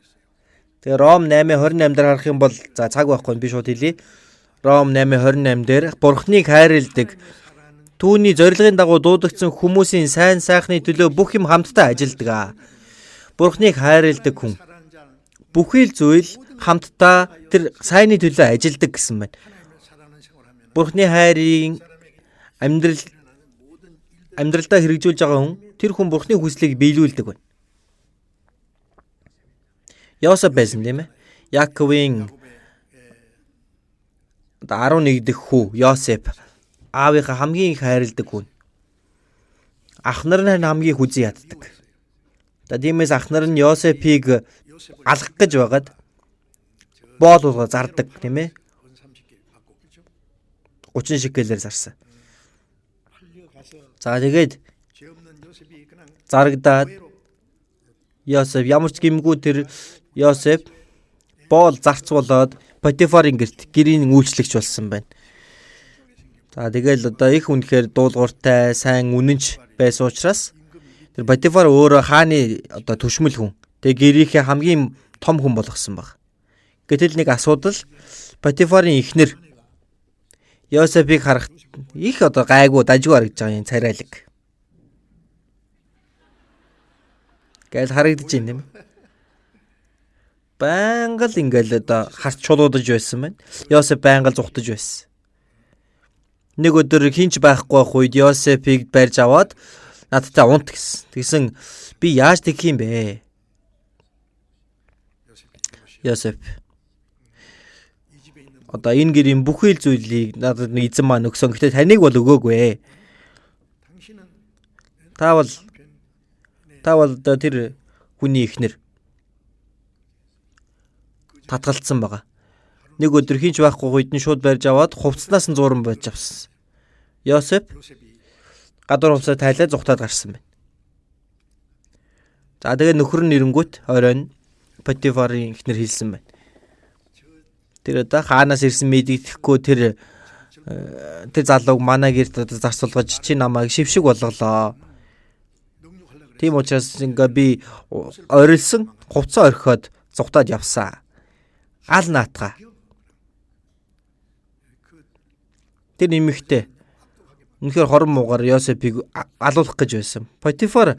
Тэгээ Ром 8:28 дээр харах юм бол за цаг байхгүй би шууд хэлье. Ром 8:28 дээр Бурхныг хайрладаг, түүний зорилгын дагуу дуудагдсан хүмүүсийн сайн сайхны төлөө бүх юм хамтдаа ажилдаг. Бурхныг хайрладаг хүн бүхий л зүйл хамтдаа тэр сайнны төлөө ажилдаг гэсэн байна. Бурхны хайрын амьдралдаа хэрэгжүүлж байгаа хүн тэр хүн Бурхны хүслийг биелүүлдэг байна. Йосеф байсан тийм ээ. Яаковын 11 дэх хүү Йосеф аавынхаа хамгийн их хайрладаг хүн. Ах нар нь хамгийн хүзий яддаг. Тиймээс ах нар нь Йосефийг алгах гэж байгаад боолуулга зардаг тийм ээ. 30 шекелээр зарсан. За тэгээд зарагдаад Йосеф ямар ч гэмгүй тэр Йосеф боол зарц болоод Потифарын гэрийн үйлчлэгч болсон байна. За тэгэл одоо их үнэхээр дуулууртай, сайн үнэнч байсан учраас тэр Потифар өөрөө хааны одоо түшмэл хүн. Тэгээ гэрийнхээ хамгийн том хүн болгосон баг. Гэтэл нэг асуудал Потифарын эхнэр Йосефийг харах их одоо гайгүй дажгүй харагдаж байгаа юм царайлаг. Гэл харагдаж байна тийм ээ. Байнга л ингээл одоо харч чулуудаж байсан байна. Йосеф байнга л зүхтаж байсан. Нэг өдөр хинч байхгүй байх үед Йосефийг барьж аваад надтай унт гэсэн. Тэгсэн би яаж тэгэх юм бэ? Йосеф одоо энэ гэрийн бүхий л зүйлийг надад эзэн маань өгсөн. Гэхдээ таныг бол өгөөгүй. Таавал тэр хүний ихнэр татгалцсан байгаа. Нэг өдөр хинч байхгүй үед нь шууд барьж аваад хувцснаас нь зуран байж авсан. Йосеф гадуур хувцас тайлаад зүхтаад гарсан байна. За тэгээ нөхөр нь ирэнгүүт оройн Потифарын ихнэр хэлсэн байна. Тэр одоо хаанаас ирсэн мэддэхгүй тэр залууг манай гэрт зарцуулгаж чи намайг шившиг болголоо. Тийм учраас ингээ би орилсон хувцас орхиод зүхтаад явсан. Ал наатга. Тэр нэмэгтэй үнэхээр хорон муугаар Йосефийг алуулах гэж байсан. Потифар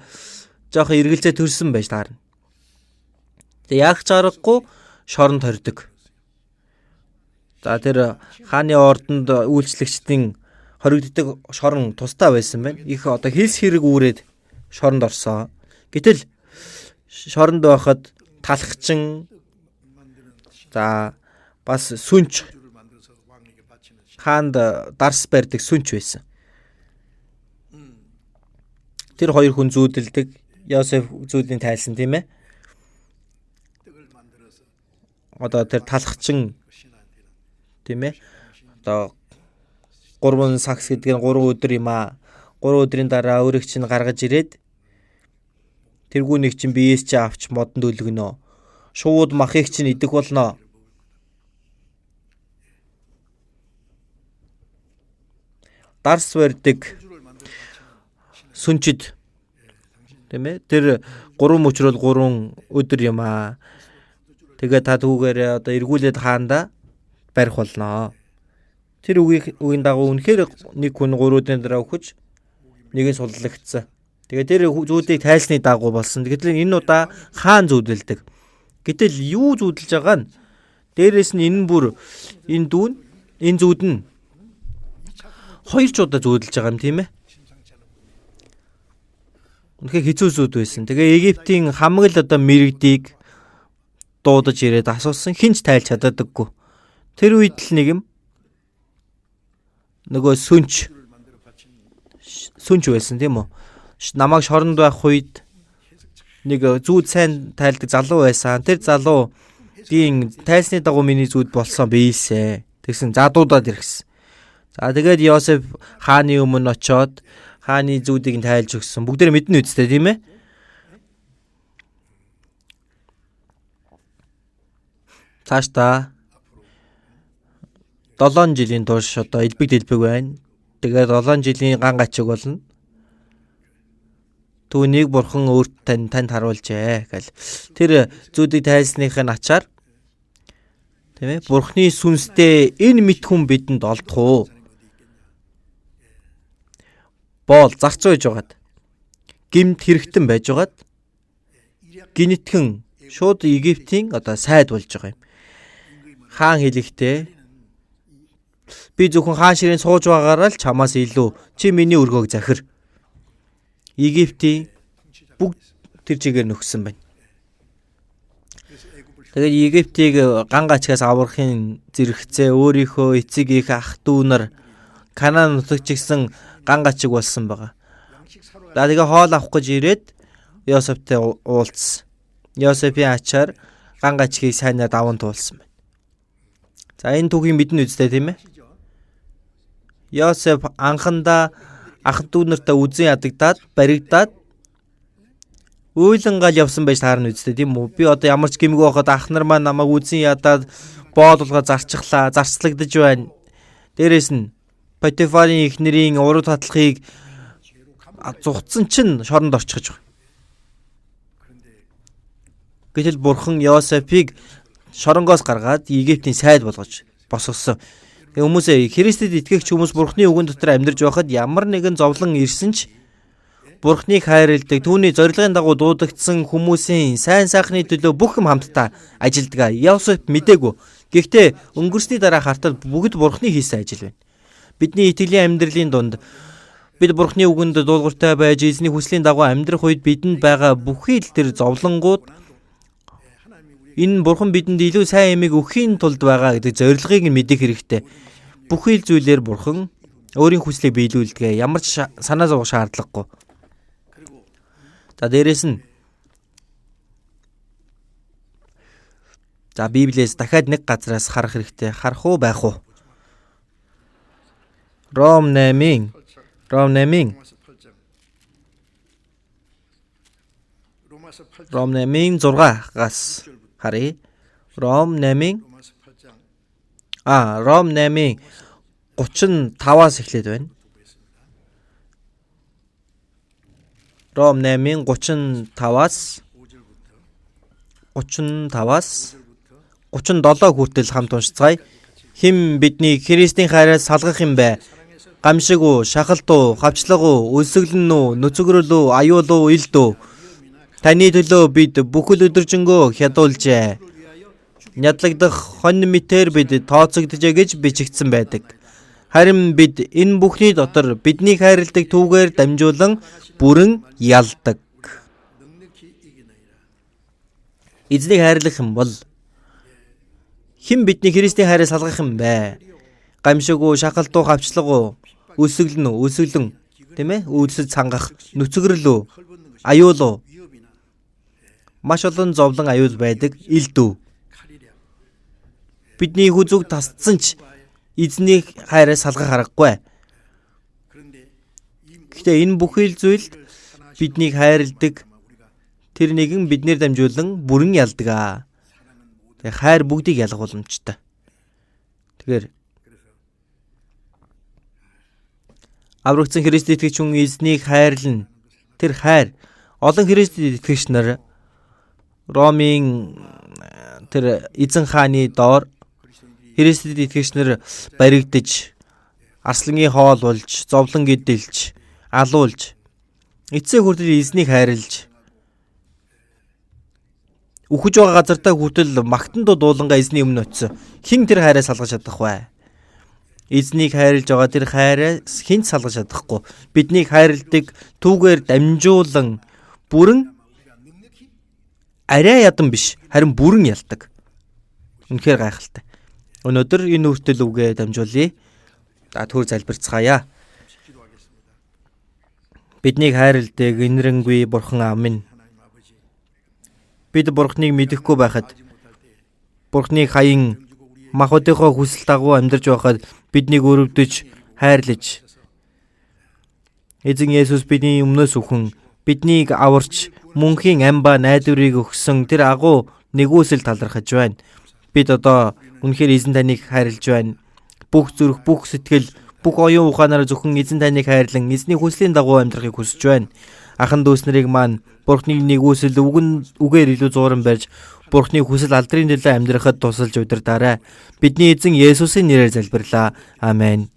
жоохон эргэлзээ төрсөн байж таарна. Тэг яг чаргагүй шоронд хордог. За тэр хааны ордонд үйлчлэгчдийн хоригддаг шорон тустай байсан байна. Их одоо хэлс хэрэг үүрээд шоронд орсон. Гэтэл шоронд байхад талхчин за бас сүнч хаанд дарс барьдаг сүнч байсан. Тэр хоёр хүн зүүдэлдэг. Йосеф зүүдлийн тайлсан тийм ээ. Одоо тэр талхчин тийм ээ. Одоо 3 сакс гэдэг нь 3 өдөр юм аа. 3 өдрийн дараа өөрийг чинь гаргаж ирээд тэргүүнийг чинь биеэс чи авч модонд өлгөнө. Шууд махыг чинь идэх болно. Дарс барьдаг сүнчид тийм ээ. Тэр 3 мөчрөл 3 өдөр юм аа. Тэгээ та түүгээр одоо эргүүлээд хаанда барих болно. Тэр үгийн дагуу үнэхээр нэг хүн 3 өдрийн дараа өгч нэг нь суллагдсан. Тэгээ тэр зүүдийг тайлсны дагуу болсон. Тэгэхээр энэ удаа хаан зүүдэлдэг. Гэтэл юу зүүдэлж байгаа нь дээрээс нь энэ бүр энэ дүүн энэ зүүд нь хоёр ч удаа зүүдэлж байгаа юм тийм ээ. Үнэхээр хэцүү зүүд байсан. Тэгээ Египтийн хамаг л одоо мэрэгдийг дуудаж ирээд асуусан хинч тайлж чаддаггүй. Тэр үед л нэг юм нөгөө сүнч байсан тийм үү? Намайг шоронд байх үед нэг зүүд сайн тайлдаг залуу байсан. Тэр залуудын тайлсны дагуу миний зүүд болсон биесээ. Тэгсэн задуудаад ирсэн. За тэгээд Йосеф хааны өмнө очиод хааны зүүдийг тайлж өгсөн. Бүгдээр мэднэ үстэй тийм ээ? Цааш та 7 жилийн турш одоо элбэг дэлбэг байна. Тэгээд 7 жилийн ган гачиг болно. Түүнийг бурхан өөрт танд харуулжээ гэл. Тэр зүүдийг тайлсных нь ачаар тийм ээ? Бурханы сүнстэй энэ мэд хүн бидэнд олдох уу? Боол зарц байж байгаад гимт хэрэгтэн байж байгаад гинэтхэн шууд Египтийн одоо сайд болж байгаа юм. Хаан хэлэхдээ би зөвхөн хаан ширээн сууж байгаараа л чамаас илүү чи миний өргөөг захир. Египтийн бүгд тэр чигээр нөхсөн байна. Тэгээд Египтийг ган гачгаас аврахын зэрэгцээ өөрийнхөө эцэг их ах дүү нар Канаан нутагч гисэн ган гачиг болсон байгаа. За тэгээ хоол авах гэж ирээд Йосефтэй уулзсан. Йосефийн ачаар ган гачгийг сайнаар даван туулсан байна. За энэ түүхийг мэднэ үстэй тийм ээ? Йосеф анхандаа ах дүү нартай үзэн ядагдаад баригдаад уйлангаал явсан байж таарна үстэй тийм үү? Би одоо ямар ч гэмгүй байхад ах нар маань намайг үзэн ядаад боолуулга зарцлагдаж байна. Дээрээс нь Потифарын эхнэрийн уруу татлахыг зугцсан чинь шоронд орчихж байгаа. Гэтэл бурхан Йосефийг шоронгоос гаргаад Египтийн сайд болгож босгосон. Хүмүүсээ Христэд итгэгч хүмүүс бурханы үгэн дотор амьдарч байхад ямар нэгэн зовлон ирсэн ч бурханыг хайрладаг, түүний зорилгын дагуу дуудагдсан хүмүүсийн сайн сайхны төлөө бүх юм хамтдаа ажилдгаа. Йосеф мдээгүй. Гэхдээ өнгөрсний дараа хартал бүгд бурханы хийсэн ажил байна. Бидний итгэлийн амьдралын дунд бид бурханы үгэнд дуулууртай байж эзний хүслийн дагуу амьдрах үед бидэнд байгаа бүхий л тэр зовлонгууд энэ бурхан бидэнд илүү сайн ямиг өгөхийн тулд байгаа гэдэг зорилгыг нь мэдэх хэрэгтэй. Бүхий л зүйлээр бурхан өөрийн хүслийг биелүүлдэг. Ямар ч санаа зовох шаардлагагүй. За дээрэс нь Библиэс дахиад нэг газраас харах хэрэгтэй. Харах уу байх уу? Ром 8-ийн 6-аас харъя. Ром 8-ийн 35-аас эхлээд байна. Ром 8-ийн 35-аас 37 хүртэл хамт уншицгаая. Хэн бидний Христийн хайраас салгах юм бэ? Гамшиг уу, шахалт уу, хавчлаг уу, өлсгөлн үү, нүцгэрэл үү, аюул уу, илд үү? Таны төлөө бид бүхэл өдөржингөө хядуулжээ. Нядлагдах хонь мэтээр бид тооцогдожээ гэж бичигдсэн байдаг. Харин бид энэ бүхний дотор бидний хайрладаг түүгээр дамжуулан бүрэн ялдаг. Эзнийг хайрлах юм бол хэн бидний Христийн хайраас салгах юм бэ? Гамшиг уу, шахалт уу, хавчлаг уу, өлсгөлн үү, тийм ээ, үйлсэл цангах, нүцгэрлүү, аюулуу. Маш олон зовлон аюул байдаг, илдүү. Бидний хүзүүг тасцсан ч эзний хайраас салгах аргагүй. Гэхдээ энэ бүхий л зүйлд биднийг хайрладаг тэр нэгэн биднэр дамжуулан бүрэн ялдаг. Тэгээ хайр бүгдийг ялгах боломжтой. Тэгэхээр аврагдсан Христэд итгэж хүн эзнийг хайрлна. Тэр хайр олон Христэд итгэгч нар Ромын тэр эзэн хааны доор Христэд итгэгч нар баригдаж, арслангийн хоол болж, зовлон гэдэлж, алуулж, эцсээ хүртэл эзнийг хайрлж, үхэж байгаа газартаа хүртэл магтан дуулангаа эзний өмнө очисон. Хэн тэр хайраа салгаж чадах вэ? Эзнийг хайрлж байгаа тэр хайраас хэн салгаж чадахгүй. Биднийг хайрладаг түүгээр дамжуулан бүрэн арай ядан биш, харин бүрэн ялдаг. Үнэхээр гайхалтай. Өнөөдөр энэ үртэл үгээ дамжуулъя. Түр залбирцгаая. Биднийг хайрладаг инэрэнгүй Бурхан аав минь. Бид Бурханыг мэдэхгүй байхад, Бурханыг хаян махбодынхоо хүсэл дагуу амьдарч байхад биднийг өрөвдөж, хайрлаж, эзэн Есүс бидний өмнөөс үхэн биднийг аварч мөнхийн амба найдварыг өгсөн тэр агуу нэгүсэл талархаж байна. Бид одоо үнэхээр эзэн таныг хайрлаж байна. Бүх зүрх, бүх сэтгэл, бүх оюун ухаанаар зөвхөн эзэн таныг хайрлан эзний хүслийн дагуу амьдрахыг хүсэж байна. Ахан дүүс нарыг маань Бурхны нэгүсэл үгээр илүү зууран барьж Бурхны хүсэл алдрын төлөө амьдрахад тусалж удирдаарай. Бидний эзэн Есүсийн нэрээр залбирлаа. Амен.